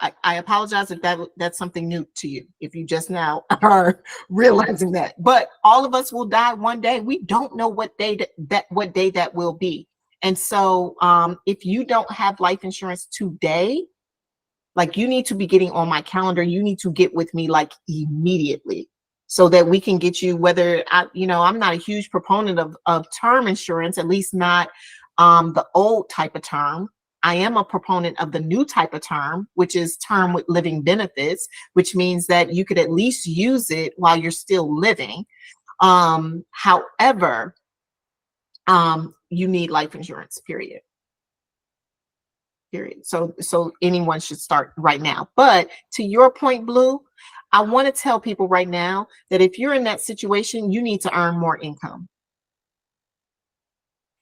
I apologize if that's something new to you, if you just now are realizing that. But all of us will die one day. We don't know what day that will be. And so if you don't have life insurance today, like, you need to be getting on my calendar. You need to get with me like immediately, so that we can get you, whether I'm not a huge proponent of term insurance, at least not the old type of term. I am a proponent of the new type of term, which is term with living benefits, which means that you could at least use it while you're still living. However, you need life insurance, period. So anyone should start right now. But to your point, Blue, I want to tell people right now that if you're in that situation, you need to earn more income.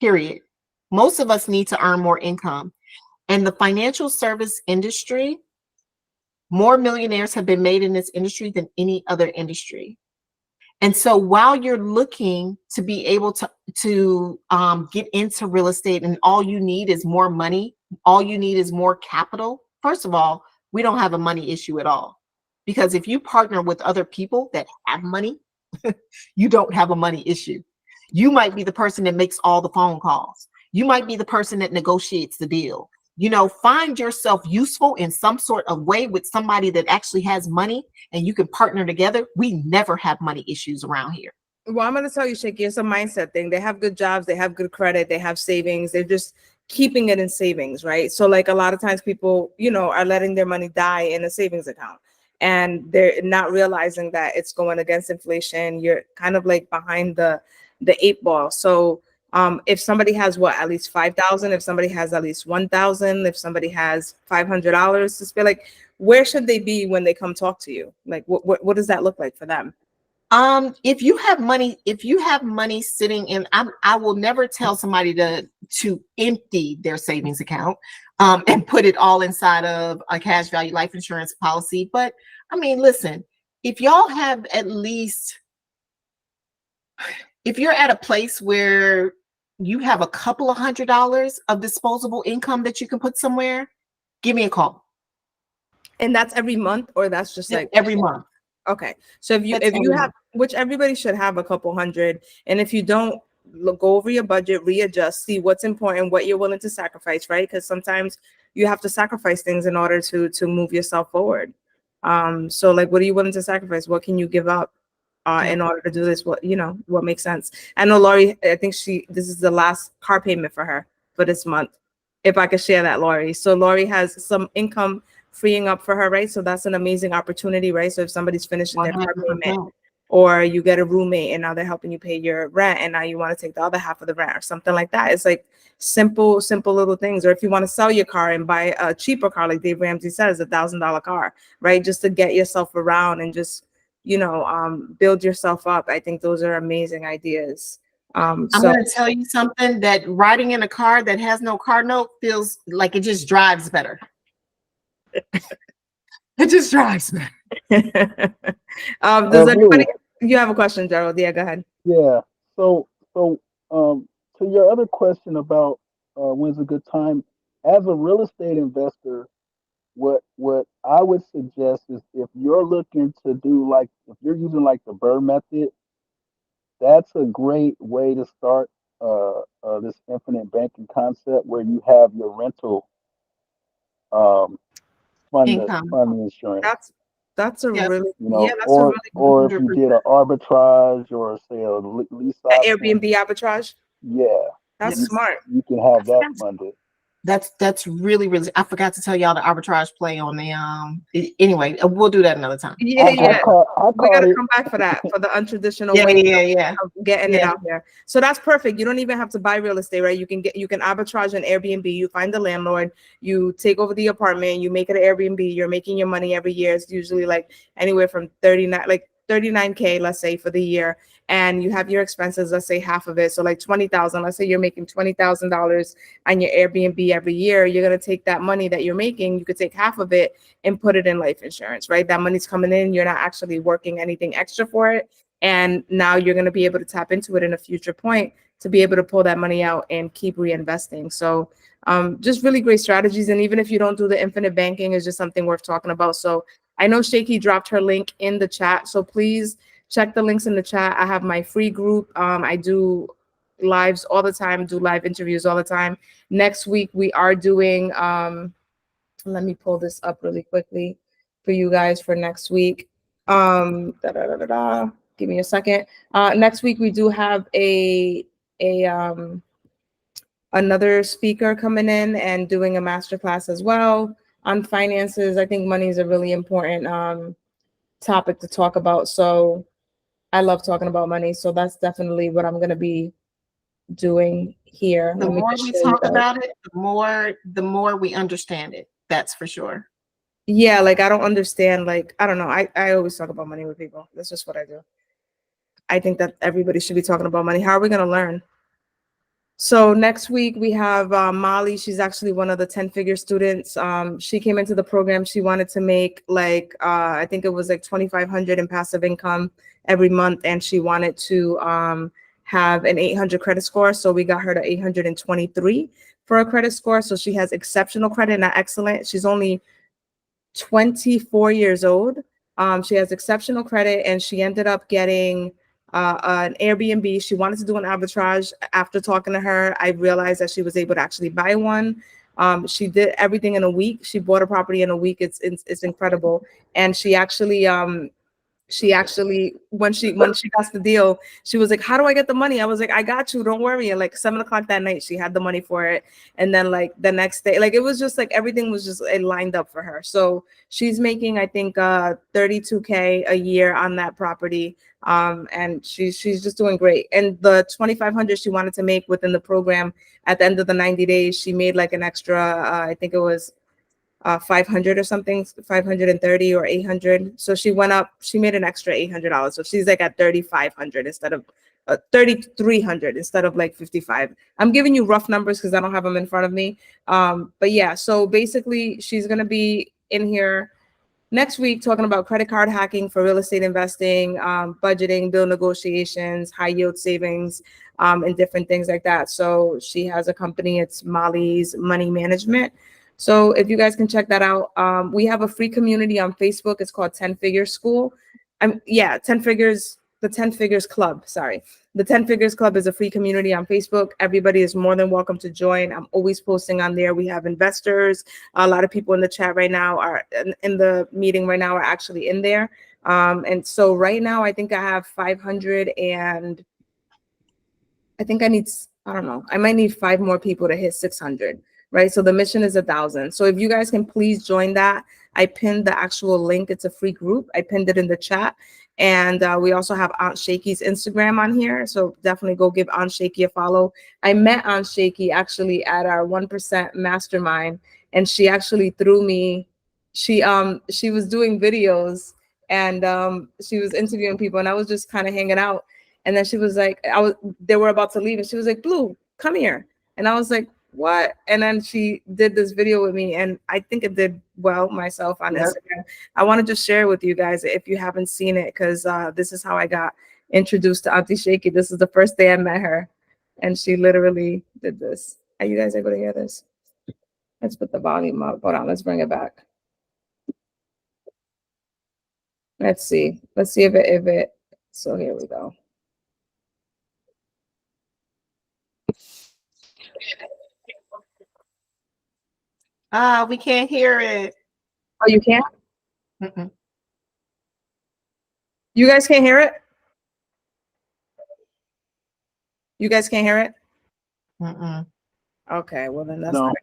Period. Most of us need to earn more income. And the financial service industry, more millionaires have been made in this industry than any other industry. And so while you're looking to be able to get into real estate, and all you need is more money, all you need is more capital. First of all, we don't have a money issue at all, because if you partner with other people that have money, you don't have a money issue. You might be the person that makes all the phone calls. You might be the person that negotiates the deal. Find yourself useful in some sort of way with somebody that actually has money, and you can partner together. We never have money issues around here. Well, I'm going to tell you, Shakey, it's a mindset thing. They have good jobs, they have good credit, they have savings. They're just keeping it in savings, right? So like a lot of times people, are letting their money die in a savings account, and they're not realizing that it's going against inflation. You're kind of like behind the 8 ball. So if somebody has at least 5,000, if somebody has at least 1,000, if somebody has $500 to spend, like, where should they be when they come talk to you? Like, what does that look like for them? If you have money sitting in, I will never tell somebody to empty their savings account and put it all inside of a cash value life insurance policy. But I mean, listen, if y'all have if you're at a place where you have a couple of $100 of disposable income that you can put somewhere, give me a call. And that's every month, or that's just like every month? Okay. So if you have, which everybody should have a couple hundred, and if you don't, go over your budget, readjust, see what's important, what you're willing to sacrifice, right? Because sometimes you have to sacrifice things in order to move yourself forward. So like, what are you willing to sacrifice? What can you give up in order to do this? What makes sense? I know Lori, I think this is the last car payment for her for this month. If I could share that, Lori. So Lori has some income freeing up for her, right? So that's an amazing opportunity, right? So if somebody's finishing their car payment, or you get a roommate and now they're helping you pay your rent, and now you want to take the other half of the rent or something like that. It's like simple little things. Or if you want to sell your car and buy a cheaper car, like Dave Ramsey says, $1,000 car, right? Just to get yourself around and just, build yourself up. I think those are amazing ideas. I'm going to tell you something, that riding in a car that has no car note feels like it just drives better. It just drives better. Does anybody? You have a question, Gerald? Yeah, go ahead. Yeah. So to your other question about when's a good time, as a real estate investor, what I would suggest is, if you're looking to do, like, if you're using like the Burr method, that's a great way to start this infinite banking concept, where you have your rental fund the insurance. That's a really or if you did an arbitrage, or say a lease option, Airbnb arbitrage. Yeah, that's smart. You can have that funded. That's really, I forgot to tell y'all the arbitrage play on the anyway, we'll do that another time. Yeah. We gotta come back for that, for the untraditional way of getting it out there. So that's perfect. You don't even have to buy real estate, right? You can arbitrage an Airbnb. You find the landlord, you take over the apartment, you make it an Airbnb, you're making your money every year. It's usually like anywhere from 39K, let's say, for the year. And you have your expenses, let's say half of it. So like 20,000, let's say you're making $20,000 on your Airbnb every year. You're going to take that money that you're making, you could take half of it and put it in life insurance, right? That money's coming in. You're not actually working anything extra for it. And now you're going to be able to tap into it in a future point to be able to pull that money out and keep reinvesting. So just really great strategies. And even if you don't do the infinite banking, is just something worth talking about. So I know Shakey dropped her link in the chat. So please check the links in the chat. I have my free group. I do lives all the time, do live interviews all the time. Next week, we are doing, let me pull this up really quickly for you guys for next week. Give me a second. Next week, we do have another speaker coming in and doing a masterclass as well on finances. I think money is a really important topic to talk about. So I love talking about money. So that's definitely what I'm going to be doing here. The more we talk about it, the more we understand it. That's for sure. Yeah, like I don't understand, like, I don't know. I always talk about money with people. That's just what I do. I think that everybody should be talking about money. How are we going to learn? So next week we have Molly. She's actually one of the 10-figure students. She came into the program. She wanted to make like, I think it was like $2,500 in passive income every month. And she wanted to have an 800 credit score. So we got her to 823 for a credit score. So she has exceptional credit, not excellent. She's only 24 years old. She has exceptional credit, and she ended up getting an Airbnb. She wanted to do an arbitrage. After talking to her, I realized that she was able to actually buy one. She did everything in a week. She bought a property in a week. It's incredible. And she actually when she got the deal, she was like, how do I get the money? I was like, I got you, don't worry. And like 7 o'clock that night, she had the money for it. And then like the next day, like it was just like everything was just lined up for her. So she's making, I think, $32K a year on that property. And she's just doing great. And the $2,500 she wanted to make within the program, at the end of the 90 days, she made like an extra, I think it was 500 or something, 530 or 800. So she went up, she made an extra $800. So she's like at 3,500 instead of 3,300 instead of like 55. I'm giving you rough numbers because I don't have them in front of me. But yeah, so basically she's going to be in here next week talking about credit card hacking for real estate investing, budgeting, bill negotiations, high yield savings, and different things like that. So she has a company, it's Molly's Money Management. So if you guys can check that out, we have a free community on Facebook. It's called 10-Figures School. The 10-Figures Club, sorry. The 10-Figures Club is a free community on Facebook. Everybody is more than welcome to join. I'm always posting on there. We have investors. A lot of people in the chat right now are in the meeting right now are actually in there. And so right now, I think I have 500 and I think I might need 5 more people to hit 600. Right. So the mission is 1,000. So if you guys can please join that, I pinned the actual link. It's a free group. I pinned it in the chat. And we also have Aunt Shakey's Instagram on here. So definitely go give Aunt Shakey a follow. I met Aunt Shakey actually at our 1% mastermind. And she actually threw me. She was doing videos and she was interviewing people. And I was just kind of hanging out. And then she was like, they were about to leave. And she was like, Blue, come here. And I was like, what? And then she did this video with me, and I think it did well myself on Instagram. I want to just share with you guys if you haven't seen it, because this is how I got introduced to Auntie Shakey. This is the first day I met her, and she literally did this. Are you guys able to hear this? Let's put the volume up. Hold on, let's bring it back. Let's see if it. So here we go. We can't hear it. Oh, you can't? Mm-mm. You guys can't hear it? You guys can't hear it? Mm-mm. Okay, well then that's No. not.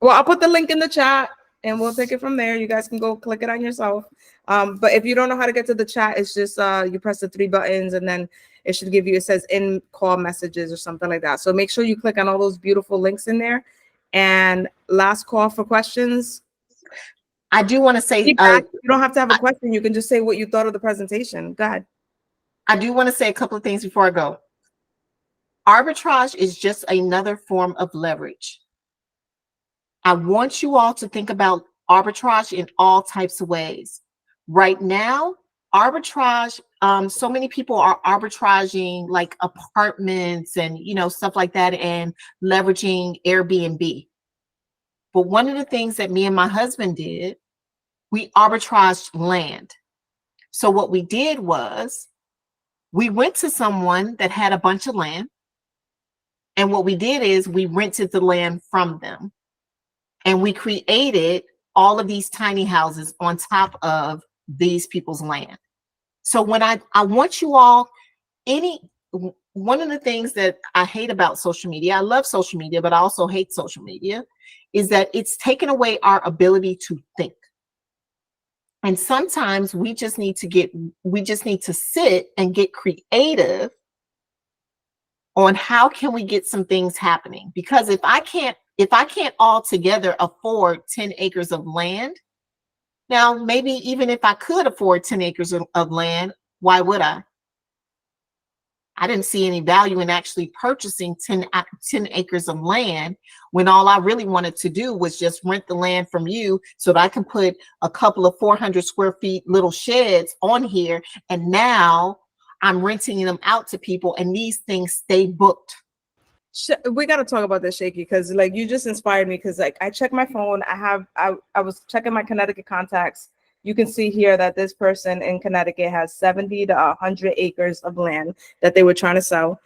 Well, I'll put the link in the chat and we'll take it from there. You guys can go click it on yourself. But if you don't know how to get to the chat, it's just you press the 3 buttons and then it should give you, it says in call messages or something like that. So make sure you click on all those beautiful links in there. And last call for questions. I do want to say, you don't have to have a question. You can just say what you thought of the presentation. Go ahead. I do want to say a couple of things before I go. Arbitrage is just another form of leverage. I want you all to think about arbitrage in all types of ways. Right now, arbitrage, so many people are arbitraging like apartments and, you know, stuff like that, and leveraging Airbnb. But one of the things that me and my husband did, we arbitraged land. So what we did was we went to someone that had a bunch of land. And what we did is we rented the land from them. And we created all of these tiny houses on top of these people's land. So when I want you all, one of the things that I hate about social media, I love social media, but I also hate social media, is that it's taken away our ability to think. And sometimes we just need to sit and get creative on how can we get some things happening. Because if I can't altogether afford 10 acres of land, now maybe even if I could afford 10 acres of land, why would I? I didn't see any value in actually purchasing 10 acres of land when all I really wanted to do was just rent the land from you so that I can put a couple of 400 square feet little sheds on here. And now I'm renting them out to people and these things stay booked. We got to talk about this, Shakey, because like you just inspired me, because like I checked my phone. I was checking my Connecticut contacts. You can see here that this person in Connecticut has 70 to 100 acres of land that they were trying to sell.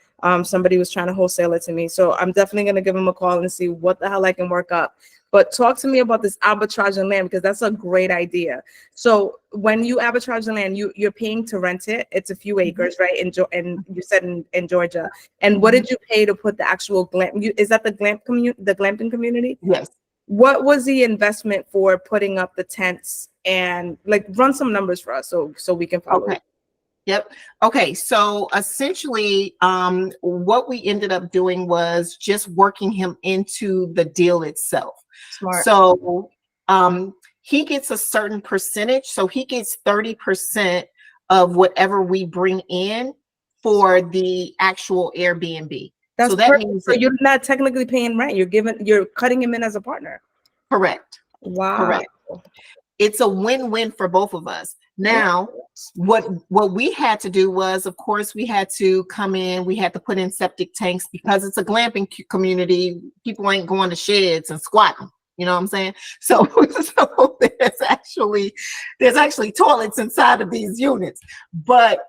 Somebody was trying to wholesale it to me. So I'm definitely going to give them a call and see what the hell I can work up. But talk to me about this arbitrage in land, because that's a great idea. So when you arbitrage the land, you're paying to rent it. It's a few acres, right? And you said in Georgia. And what did you pay to put the actual is that the glamping community? Yes. What was the investment for putting up the tents, and like run some numbers for us so we can follow? Okay. Yep. Okay. So essentially, what we ended up doing was just working him into the deal itself. Smart. So he gets a certain percentage. So he gets 30% of whatever we bring in for the actual Airbnb. That's so that perfect. means So you're not technically paying rent. You're cutting him in as a partner. correct. Wow. Correct. It's a win-win for both of us. Now, what we had to do was, of course, we had to come in, we had to put in septic tanks because it's a glamping community. People ain't going to sheds and squatting. You know what I'm saying? So there's actually toilets inside of these units. But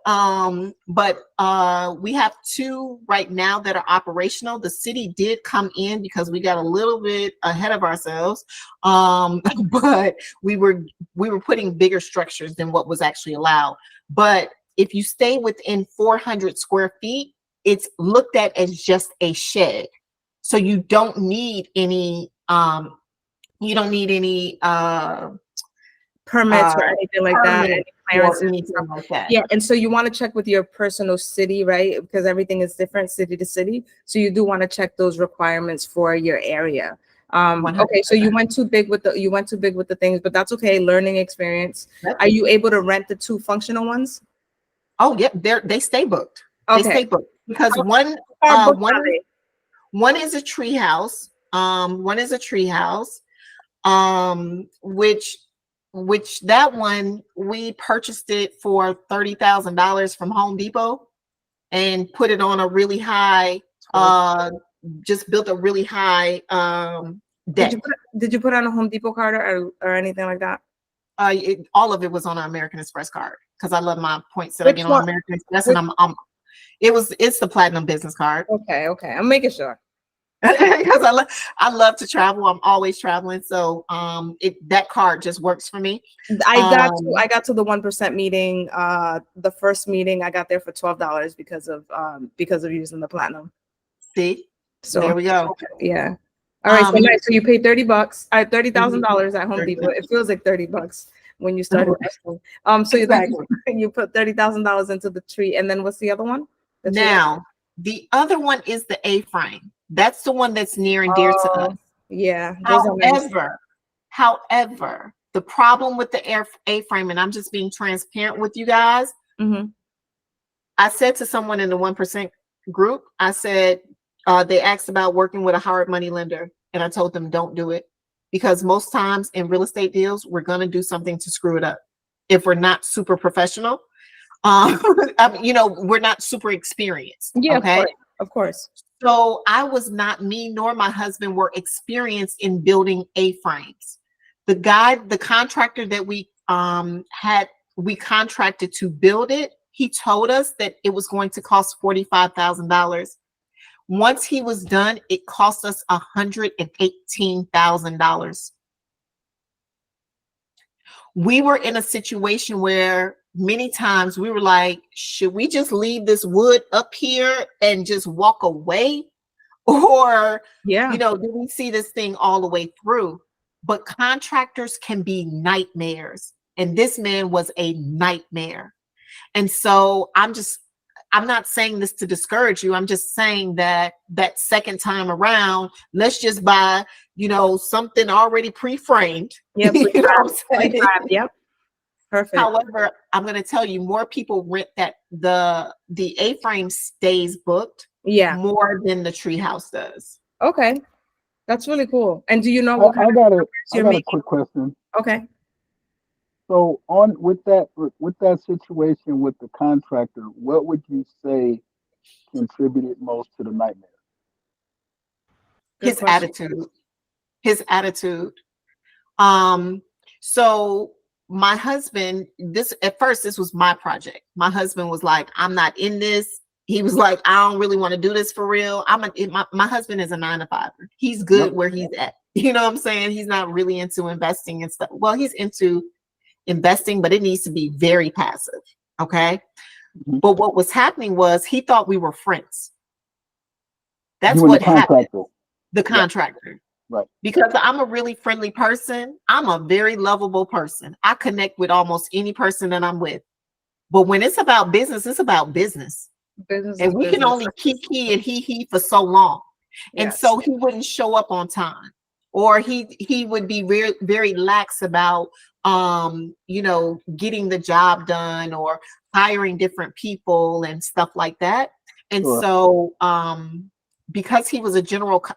we have 2 right now that are operational. The city did come in because we got a little bit ahead of ourselves. But we were putting bigger structures than what was actually allowed. But if you stay within 400 square feet, it's looked at as just a shed. So you don't need any permits or anything like that. Any clearances, anything like that. Yeah, and so you want to check with your personal city, right? Because everything is different city to city. So you do want to check those requirements for your area. Okay, so you went too big with the things, but that's okay. Learning experience. Are you able to rent the 2 functional ones? Oh, yeah, they stay booked. Okay. They stay booked because one is a tree house. One is a tree house. Which that one we purchased it for $30,000 from Home Depot and put it on a really high, just built a really high deck. Did you put on a Home Depot card or anything like that? All of it was on an American Express card because I love my points that I get on American Express, and it's the platinum business card. Okay, I'm making sure. Because I love to travel. I'm always traveling, so that card just works for me. I got to the 1% meeting. The first meeting I got there for $12 because of using the platinum. See, so there we go. Yeah. All right. So you paid $30,000 at Home Depot. It feels like $30 when you started. So exactly. You put $30,000 into the tree, and then what's the other one? Now the other one is the A-frame. That's the one that's near and dear to us. Yeah. However, the problem with the A-frame, and I'm just being transparent with you guys. I said to someone in the 1% group, I said, they asked about working with a hard money lender, and I told them don't do it, because most times in real estate deals, we're going to do something to screw it up if we're not super professional. You know, we're not super experienced. Yeah, Okay. of course. So I was not, me nor my husband were experienced in building A-frames. The contractor that we contracted to build it, he told us that it was going to cost $45,000. Once he was done, it cost us $118,000. We were in a situation where many times we were like, should we just leave this wood up here and just walk away? Or, Yeah. you know, do we see this thing all the way through? But contractors can be nightmares. And this man was a nightmare. And so I'm not saying this to discourage you. I'm just saying that second time around, let's just buy, you know, something already pre-framed. Yep. You know what I'm saying? Yep. Perfect. However, I'm going to tell you, more people rent that the A-frame stays booked more than the treehouse does. Okay. That's really cool. And do you know I got a quick question. Okay. So with that situation with the contractor, what would you say contributed most to the nightmare? His attitude. So my husband, at first this was my project. My husband was like, I'm not in this. He was like, I don't really want to do this for real. My husband is a 9-to-5. He's good where he's at. You know what I'm saying? He's not really into investing and stuff. Well, he's into investing, but it needs to be very passive. Okay. Mm-hmm. But what was happening was he thought we were friends. That's what happened. The contractor. Right. Because I'm a really friendly person. I'm a very lovable person. I connect with almost any person that I'm with. But when it's about business, it's about business. And we can only kiki and he for so long. And so he wouldn't show up on time. Or he would be very, very lax about you know, getting the job done or hiring different people and stuff like that. And so because he was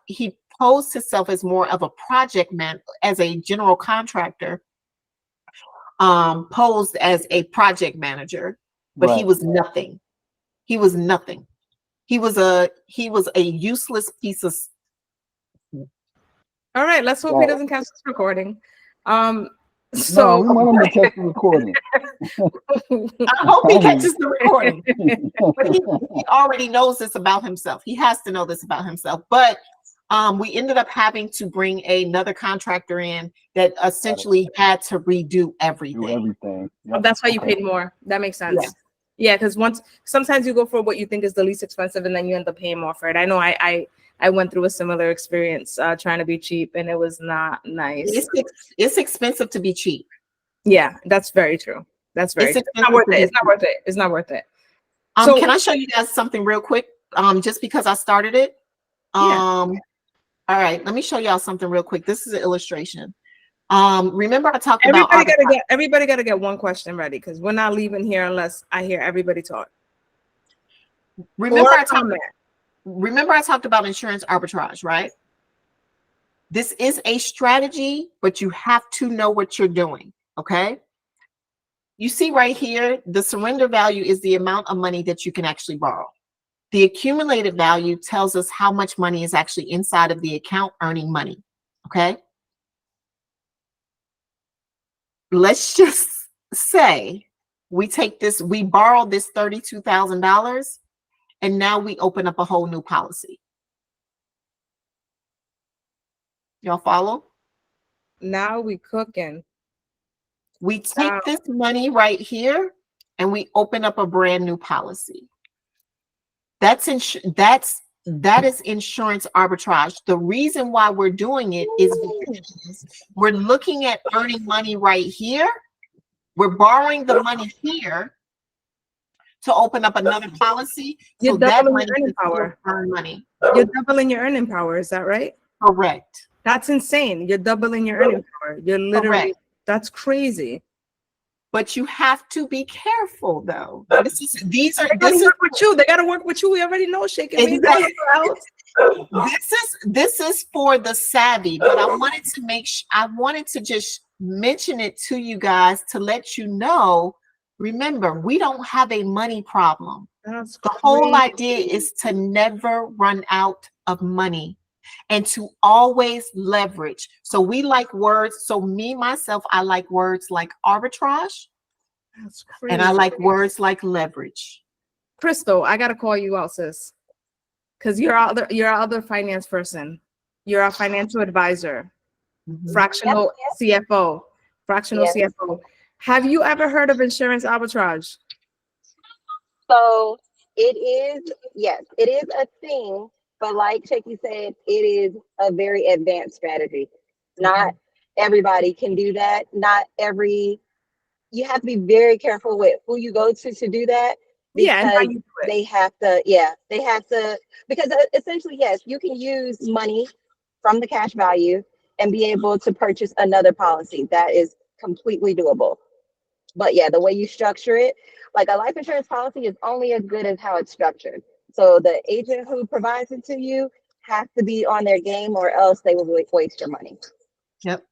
he posed himself as more of a project man, as a general contractor, posed as a project manager, but he was nothing. He was nothing. He was a useless piece of. All right, let's hope he doesn't catch this recording. No, we want him to catch the recording. I hope he catches the recording. But he already knows this about himself. He has to know this about himself. But we ended up having to bring another contractor in that essentially had to redo everything. Yep. That's why you paid more. That makes sense. Yeah, because sometimes you go for what you think is the least expensive and then you end up paying more for it. I know I went through a similar experience trying to be cheap, and it was not nice. It's expensive to be cheap. Yeah, that's very true. That's very true. It's not worth it. It's not worth it. It's not worth it. So can I show you guys something real quick? Just because I started it. All right, let me show y'all something real quick. This is an illustration. Remember I talked about everybody gotta get one question ready, because we're not leaving here unless I hear everybody talk. Remember I talked about insurance arbitrage, right? This is a strategy, but you have to know what you're doing, okay? You see right here, the surrender value is the amount of money that you can actually borrow. The accumulated value tells us how much money is actually inside of the account earning money, okay? Let's just say we borrow this $32,000 and now we open up a whole new policy. Y'all follow? Now we cooking. We take this money right here and we open up a brand new policy. That is insurance arbitrage. The reason why we're doing it is because we're looking at earning money right here. We're borrowing the money here to open up another policy. You're so that doubling money your earning power. Earn money. You're doubling your earning power. Is that right? Correct. That's insane. You're doubling your earning power. You're literally, that's crazy. But you have to be careful, though. This is work with you. They got to work with you. We already know, Shaking. Exactly. This is for the savvy. But I wanted to just mention it to you guys to let you know, Remember, we don't have a money problem. That's The whole crazy. idea is to never run out of money and to always leverage. So we like words. So me, myself, I like words like arbitrage That's crazy. and I like words like leverage. Crystal, I gotta call you out, sis. Because you're our other finance person. You're a financial advisor, fractional CFO, fractional CFO. Have you ever heard of insurance arbitrage? So it is, yes, it is a thing, but like Shakey said, it is a very advanced strategy. Not everybody can do that. You have to be very careful with who you go to do that, Yeah, and how because you do it. they have to, because essentially, yes, you can use money from the cash value and be able to purchase another policy. That is completely doable. But yeah, the way you structure it, like a life insurance policy is only as good as how it's structured. So the agent who provides it to you has to be on their game, or else they will waste your money. Yep.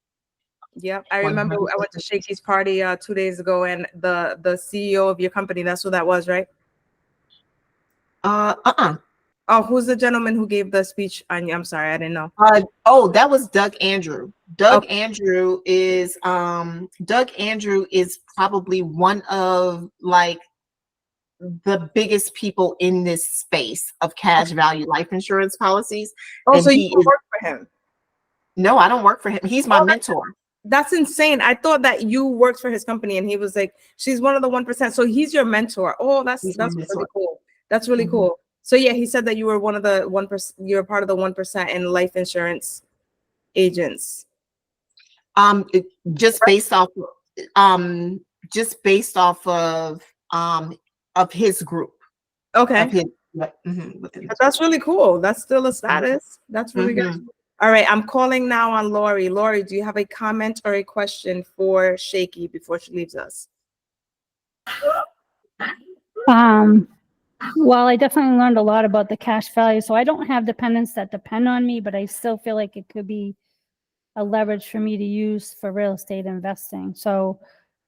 Yep. I remember I went to Shakey's party 2 days ago, and the CEO of your company, that's who that was, right? Oh, who's the gentleman who gave the speech on you? I'm sorry, I didn't know. That was Doug Andrew. Doug Andrew is probably one of like the biggest people in this space of cash value life insurance policies. Oh, and so you work for him? No, I don't work for him. He's my mentor. That's insane. I thought that you worked for his company, and he was like, she's one of the 1%. So he's your mentor. Oh, that's really cool. That's really cool. So yeah, he said that you were one of the 1%. You're part of the 1% in life insurance agents. Just based off of his group. Okay. That's really cool. That's still a status. That's really good. All right, I'm calling now on Lori. Lori, do you have a comment or a question for Shakey before she leaves us? Well, I definitely learned a lot about the cash value. So I don't have dependents that depend on me, but I still feel like it could be a leverage for me to use for real estate investing. So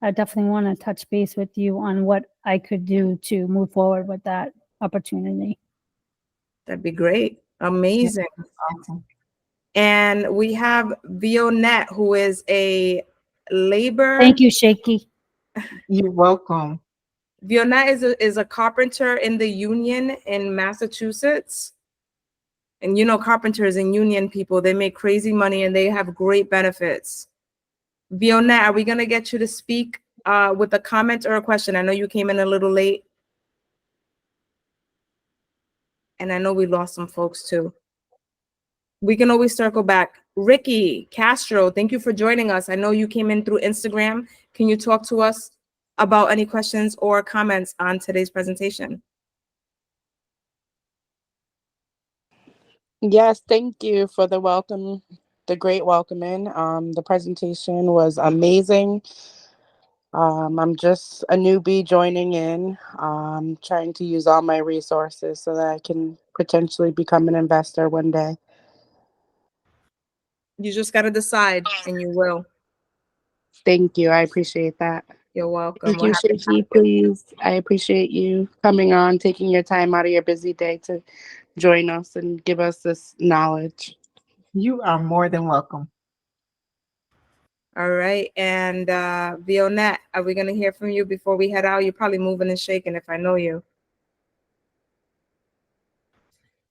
I definitely want to touch base with you on what I could do to move forward with that opportunity. That'd be great. Amazing. Awesome. And we have Vionette, who is a labor. Thank you, Shakey. You're welcome. Vionette is a carpenter in the union in Massachusetts. And you know, carpenters and union people, they make crazy money and they have great benefits. Vionette, are we going to get you to speak with a comment or a question? I know you came in a little late. And I know we lost some folks too. We can always circle back. Ricky Castro, thank you for joining us. I know you came in through Instagram. Can you talk to us about any questions or comments on today's presentation? Yes, thank you for the welcome, the great welcoming. The presentation was amazing. I'm just a newbie joining in, trying to use all my resources so that I can potentially become an investor one day. You just got to decide, and you will. Thank you. I appreciate that. You're welcome. Thank you, Shakey, please. I appreciate you coming on, taking your time out of your busy day to join us and give us this knowledge. You are more than welcome. All right. And Vionette, are we going to hear from you before we head out? You're probably moving and shaking if I know you.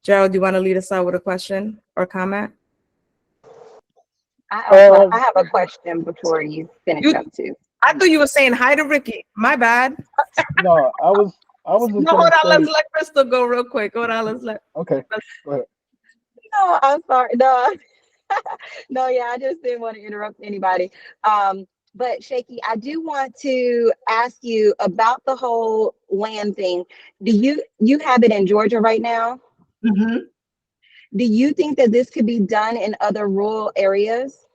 Gerald, do you want to lead us out with a question or comment? I have a question before you finish up too. I thought you were saying hi to Ricky. My bad. No, I was just no, hold on, let's let Crystal go real quick. Hold on, let's let. Okay, go ahead. No, I'm sorry. No, no, yeah, I just didn't want to interrupt anybody. But Shakey, I do want to ask you about the whole land thing. Do you have it in Georgia right now? Mm-hmm. Do you think that this could be done in other rural areas?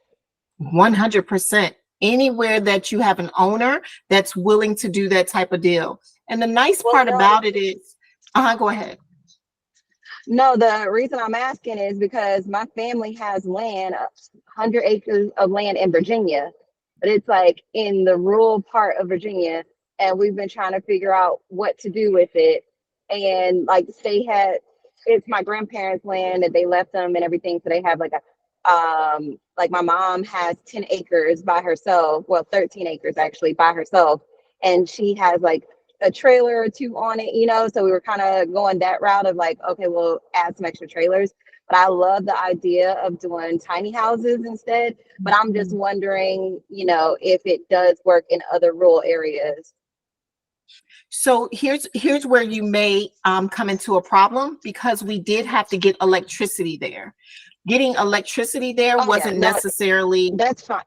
100%. Anywhere that you have an owner that's willing to do that type of deal. And the nice part about it is, go ahead. No, the reason I'm asking is because my family has land, 100 acres of land in Virginia, but it's like in the rural part of Virginia. and we've been trying to figure out what to do with it. And like the state it's my grandparents' land that they left them and everything. So they have like my mom has 10 acres by herself. Well, 13 acres actually by herself. And she has like a trailer or two on it, so we were kind of going that route of like, okay, we'll add some extra trailers. But I love the idea of doing tiny houses instead. But I'm just wondering, if it does work in other rural areas. So here's where you may come into a problem, because we did have to get electricity there. Getting electricity there wasn't necessarily. That's fine.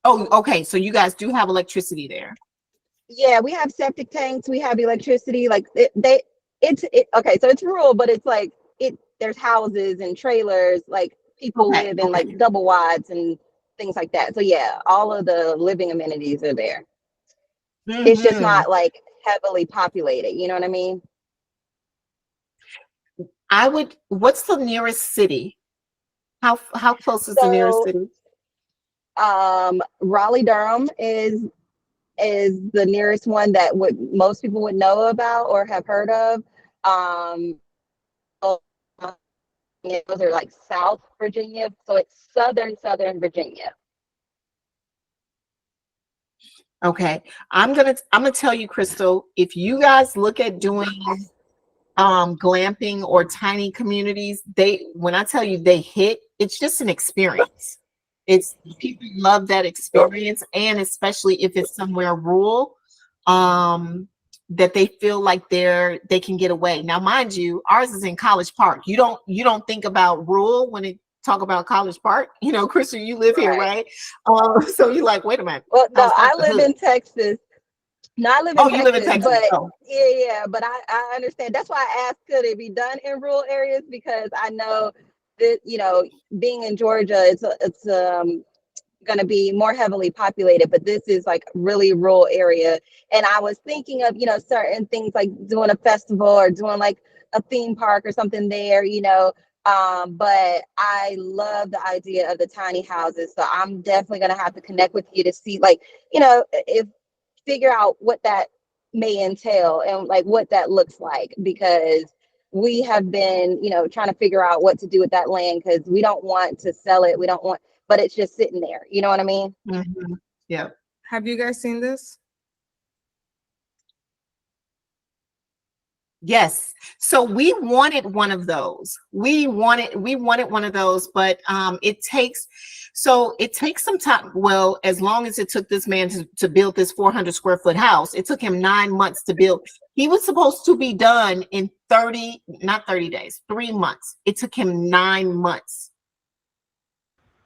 Oh, okay. So you guys do have electricity there. Yeah, we have septic tanks. We have electricity. Like okay. So it's rural, but it's like there's houses and trailers. Like people live in like double wides and things like that. So yeah, all of the living amenities are there. Mm-hmm. It's just not like heavily populated. You know what I mean? What's the nearest city? How close is the nearest city? Raleigh, Durham is the nearest one that most people would know about or have heard of. Those are like South Virginia, so it's southern Virginia. Okay, I'm gonna tell you, Crystal, if you guys look at doing glamping or tiny communities, when I tell you they hit, it's just an experience. It's people love that experience, and especially if it's somewhere rural, that they feel like they can get away. Now, mind you, ours is in College Park. You don't think about rural when it talk about College Park. Crystal, you live here, right? So you're like, wait a minute. Well, no, I live in Texas. No, I live in Texas. You live in Texas. But yeah, but I understand. That's why I asked, could it be done in rural areas? Because I know that, being in Georgia, it's going to be more heavily populated, but this is like really rural area. And I was thinking of, certain things like doing a festival or doing like a theme park or something there, but I love the idea of the tiny houses. So I'm definitely going to have to connect with you to see figure out what that may entail and like what that looks like, because we have been, trying to figure out what to do with that land, because we don't want to sell it. But it's just sitting there. You know what I mean? Mm-hmm. Yeah. Have you guys seen this? Yes. So we wanted one of those. We wanted one of those, but it takes some time. Well, as long as it took this man to build this 400 square foot house, it took him 9 months to build. He was supposed to be done in 3 months. It took him 9 months.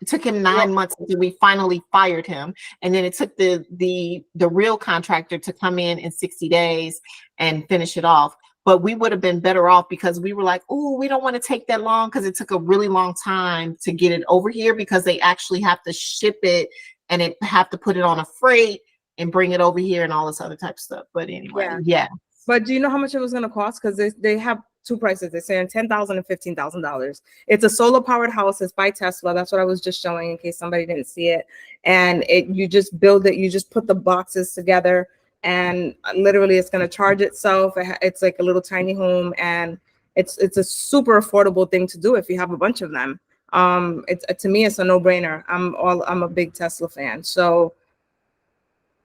It took him 9 months until we finally fired him. And then it took the real contractor to come in 60 days and finish it off. But we would have been better off, because we were like, oh, we don't want to take that long, because it took a really long time to get it over here, because they actually have to ship it and it have to put it on a freight and bring it over here and all this other type of stuff. But anyway, yeah. But do you know how much it was going to cost? Because they have two prices. They're saying $10,000 and $15,000. It's a solar powered house. It's by Tesla. That's what I was just showing in case somebody didn't see it. And you just build it. You just put the boxes together, and literally it's going to charge itself. It's like a little tiny home, and it's a super affordable thing to do if you have a bunch of them. To me, it's a no brainer. I'm a big Tesla fan. So,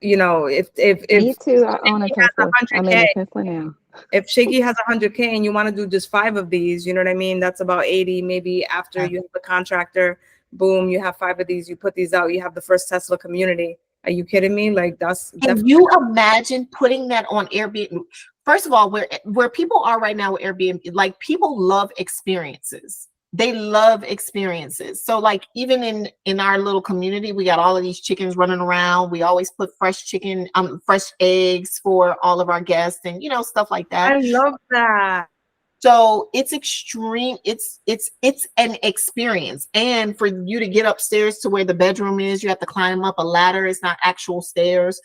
if me too, I own a Tesla. I'm in a Tesla now. If Shakey has 100K and you want to do just 5 of these, you know what I mean? That's about 80. Maybe after you have the contractor, boom, you have 5 of these. You put these out. You have the first Tesla community. Are you kidding me? Like, that's. Can you imagine putting that on Airbnb? First of all, where people are right now with Airbnb, like, people love experiences. They love experiences. So like, even in our little community, we got all of these chickens running around. We always put fresh eggs for all of our guests, and stuff like that. I love that. So it's extreme. It's an experience. And for you to get upstairs to where the bedroom is, you have to climb up a ladder. It's not actual stairs.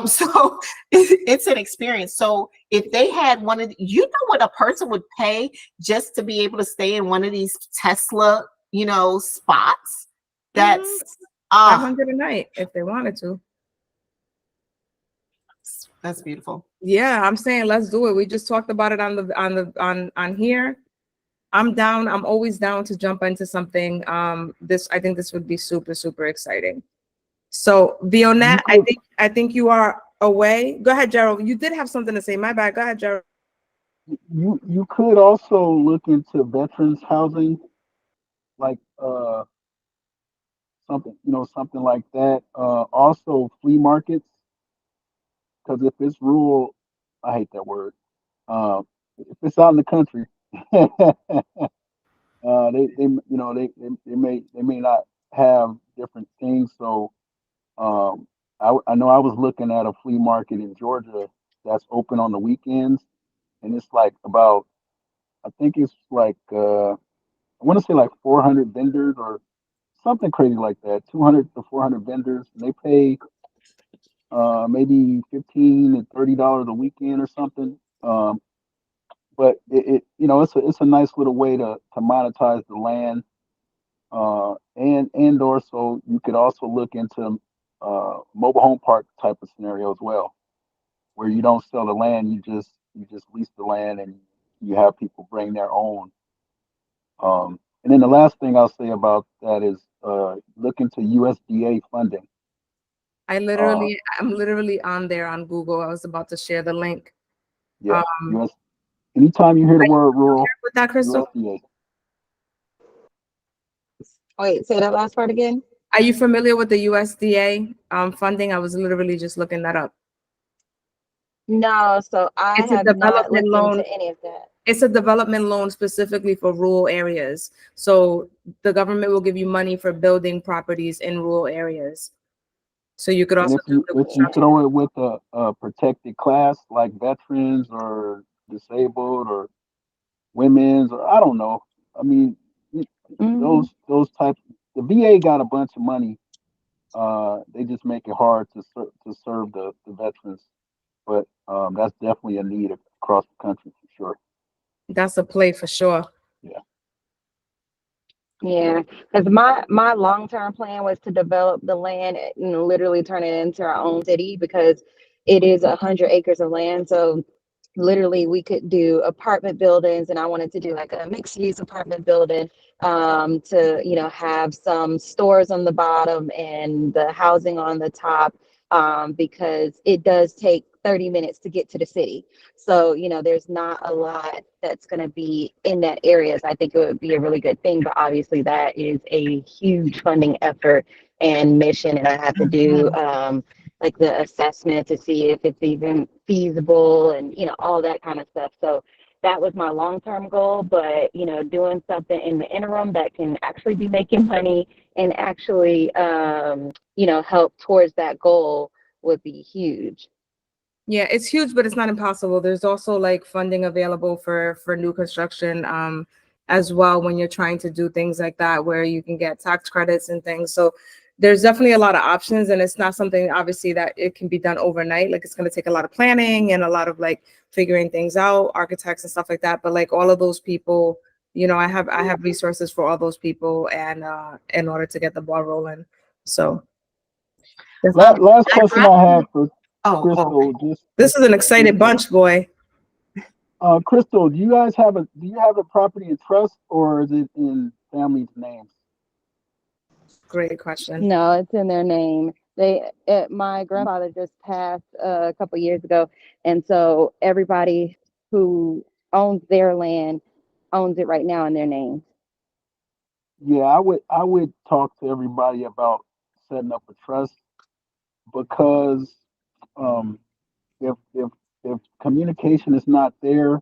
So it's an experience. So if they had one of, what a person would pay just to be able to stay in one of these Tesla, spots. That's $500 a night if they wanted to. That's beautiful. Yeah, I'm saying let's do it. We just talked about it on here. I'm down. I'm always down to jump into something. I think this would be super, super exciting. So Vionette, I think you are away. Go ahead, Gerald. You did have something to say. My bad. Go ahead, Gerald. You could also look into veterans housing, like something like that. Also flea markets, because if it's rural, I hate that word. If it's out in the country, they may not have different things. So I know I was looking at a flea market in Georgia that's open on the weekends, and it's like about, I think it's like I want to say like 400 vendors or something crazy like that, 200 to 400 vendors, and they pay maybe $15 and $30 a weekend or something. But it's a nice little way to monetize the land, and also you could also look into mobile home park type of scenario as well, where you don't sell the land, you just lease the land and you have people bring their own. And then the last thing I'll say about that is look into USDA funding. I'm literally on there on Google. I was about to share the link. Yeah, anytime you hear the word rural, with that, Crystal? USDA. Wait, say that last part again. Are you familiar with the USDA funding? I was literally just looking that up. No, so I It's a have not development looked loan. into any of that. It's a development loan specifically for rural areas. So the government will give you money for building properties in rural areas. So you could also And if you throw it with a protected class like veterans or disabled or women's, or I don't know. I mean, those types. The VA got a bunch of money. They just make it hard to serve the veterans, but that's definitely a need across the country for sure. That's a play for sure. Yeah. Yeah, because my long-term plan was to develop the land and literally turn it into our own city, because it is 100 acres of land. So literally we could do apartment buildings, and I wanted to do like a mixed use apartment building, to have some stores on the bottom and the housing on the top, because it does take 30 minutes to get to the city. So there's not a lot that's going to be in that area. So I think it would be a really good thing, but obviously that is a huge funding effort and mission, and I have to do like the assessment to see if it's even feasible and all that kind of stuff. So that was my long-term goal, but doing something in the interim that can actually be making money and actually help towards that goal would be huge. Yeah, it's huge, but it's not impossible. There's also like funding available for new construction as well, when you're trying to do things like that, where you can get tax credits and things. So there's definitely a lot of options, and it's not something obviously that it can be done overnight. Like, it's going to take a lot of planning and a lot of like figuring things out, architects and stuff like that. But like all of those people, I have resources for all those people, and in order to get the ball rolling. So last question I have for Crystal. This is an excited bunch, boy. Crystal, do you guys have a property in trust, or is it in family's names? Great question. No, it's in their name. My grandfather just passed a couple years ago, and so everybody who owns their land owns it right now in their name. Yeah, I would talk to everybody about setting up a trust, because if communication is not there,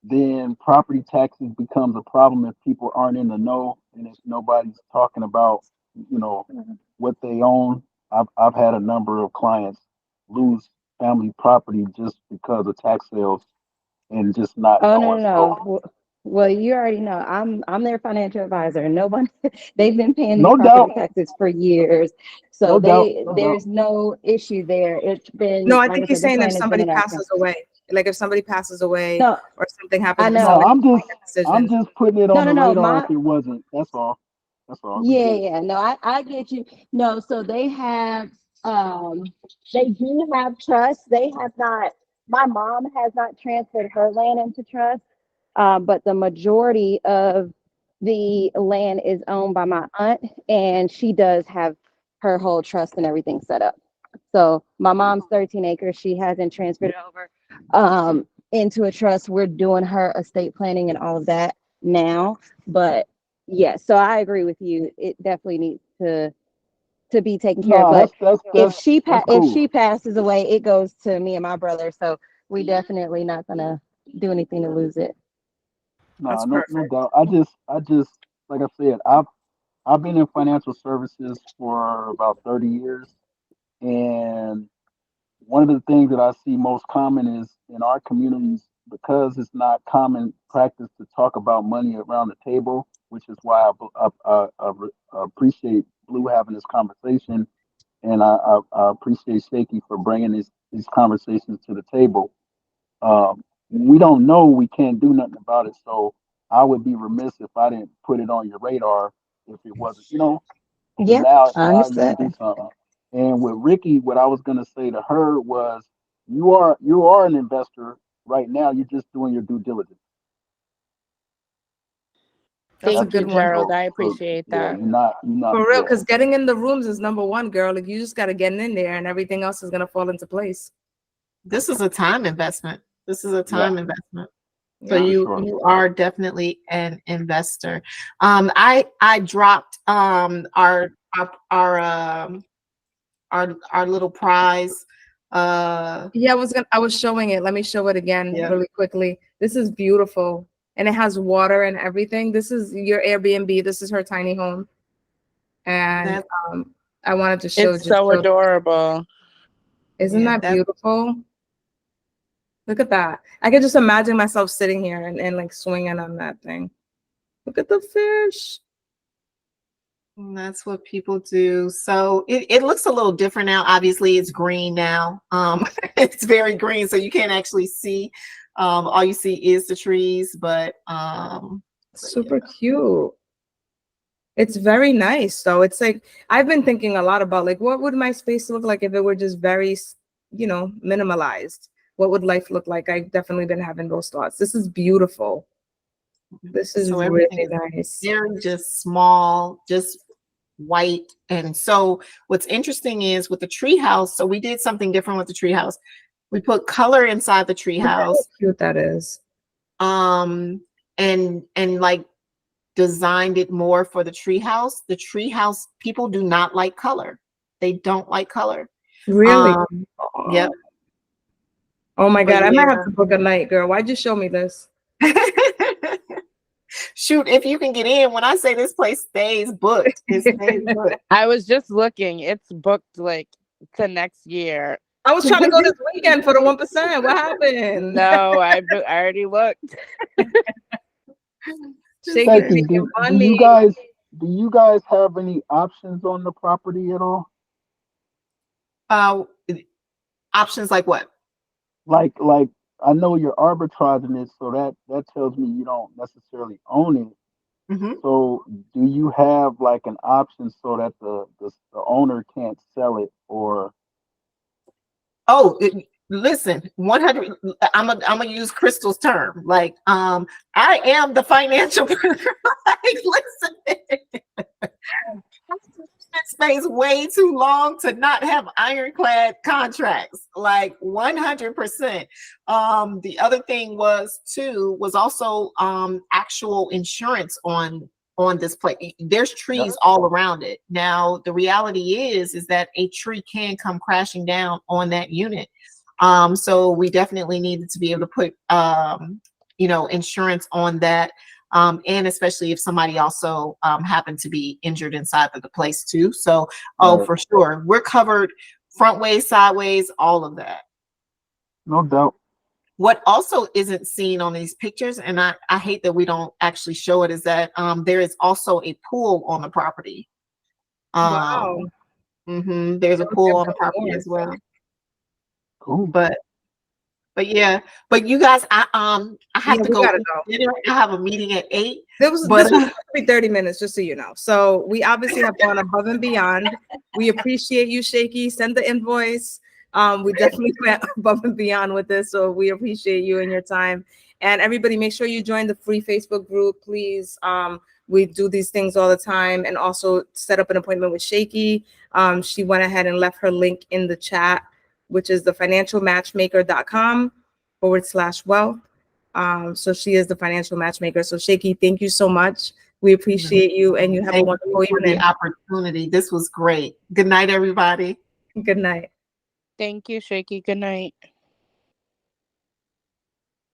then property taxes becomes a problem if people aren't in the know, and if nobody's talking about what they own. I've had a number of clients lose family property just because of tax sales and just not knowing. No. Well, you already know I'm their financial advisor. Nobody, they've been paying No these doubt. property taxes for years, so there's no issue there. It's been No, I think he's saying if somebody passes away, like if somebody passes away or something happens. I know. No, I'm just putting it on the radar if it wasn't. That's all. Yeah. No, I get you. No, so they have They do have trust. They have not, my mom has not transferred her land into trust, but the majority of the land is owned by my aunt, and she does have her whole trust and everything set up. So my mom's 13 acres. She hasn't transferred it over into a trust. We're doing her estate planning and all of that now. But yes, so I agree with you. It definitely needs to be taken care of. But if she passes away, it goes to me and my brother. So we definitely not gonna do anything to lose it. No, no doubt. I just like I said, I've been in financial services for about 30 years, and one of the things that I see most common is in our communities, because it's not common practice to talk about money around the table, which is why I appreciate Blue having this conversation, and I appreciate Shakey for bringing these conversations to the table. We don't know, we can't do nothing about it. So I would be remiss if I didn't put it on your radar if it wasn't, Yeah, now I you can understand. do something. And with Ricky, what I was gonna say to her was, you are an investor right now. You're just doing your due diligence. That's a Thank you, good one. Gerald. I So appreciate yeah, that. you're not For real, yeah. because getting in the rooms is number one, girl. Like, you just got to get in there and everything else is going to fall into place. This is a time investment. This is a time investment. So Yeah. you are definitely an investor. I dropped our little prize. Yeah, I was showing it. Let me show it again really quickly. This is beautiful. And it has water and everything. This is your Airbnb. This is her tiny home. And I wanted to show It's so adorable. Isn't that beautiful? Look at that. I could just imagine myself sitting here and like swinging on that thing. Look at the fish. And that's what people do. So it looks a little different now. Obviously, it's green now. It's very green, so you can't actually see. All you see is the trees, but super cute. It's very nice though. It's like, I've been thinking a lot about like, what would my space look like if it were just very, minimalized? What would life look like? I've definitely been having those thoughts. This is beautiful. This is really nice. Very just small, just white. And so what's interesting is with the tree house, so we did something different with the tree house. We put color inside the tree house. How cute that is. And like designed it more for the tree house. The tree house, people do not like color. They don't like color. Really? Yep. Oh my God, I might have to book a night, girl. Why'd you show me this? Shoot, if you can get in, when I say this place stays booked, it stays booked. I was just looking. It's booked like to next year. I was trying to go this weekend for the 1%. What happened? No, I already looked. Shakey, do you guys have any options on the property at all? Options like what? Like I know you're arbitraging it, so that tells me you don't necessarily own it. Mm-hmm. So do you have like an option so that the owner can't sell it? Or listen, 100. I'm gonna use Crystal's term. Like, I am the financial. Like, listen, this space way too long to not have ironclad contracts. Like 100%. The other thing was also actual insurance on this place. There's trees all around it. Now the reality is that a tree can come crashing down on that unit. So we definitely needed to be able to put insurance on that. And especially if somebody also happened to be injured inside of the place too. So for sure, we're covered front ways, sideways, all of that. No doubt. What also isn't seen on these pictures, and I hate that we don't actually show it, is that there is also a pool on the property. Wow. There's a pool on the property as well. Cool. But But yeah, but you guys, I have Yeah, to we go. gotta eat go. dinner. I have a meeting at 8. This But was supposed to be 30 minutes, just so you know. So we obviously have gone above and beyond. We appreciate you, Shakey. Send the invoice. We definitely went above and beyond with this, so we appreciate you and your time. And everybody, make sure you join the free Facebook group, please. We do these things all the time, and also set up an appointment with Shakey. She went ahead and left her link in the chat, which is thefinancialmatchmaker.com/wealth. So she is the financial matchmaker. So Shakey, thank you so much. We appreciate you, and you have a thank wonderful you for the evening. opportunity. This was great. Good night, everybody. Good night. Thank you, Shakey. Good night.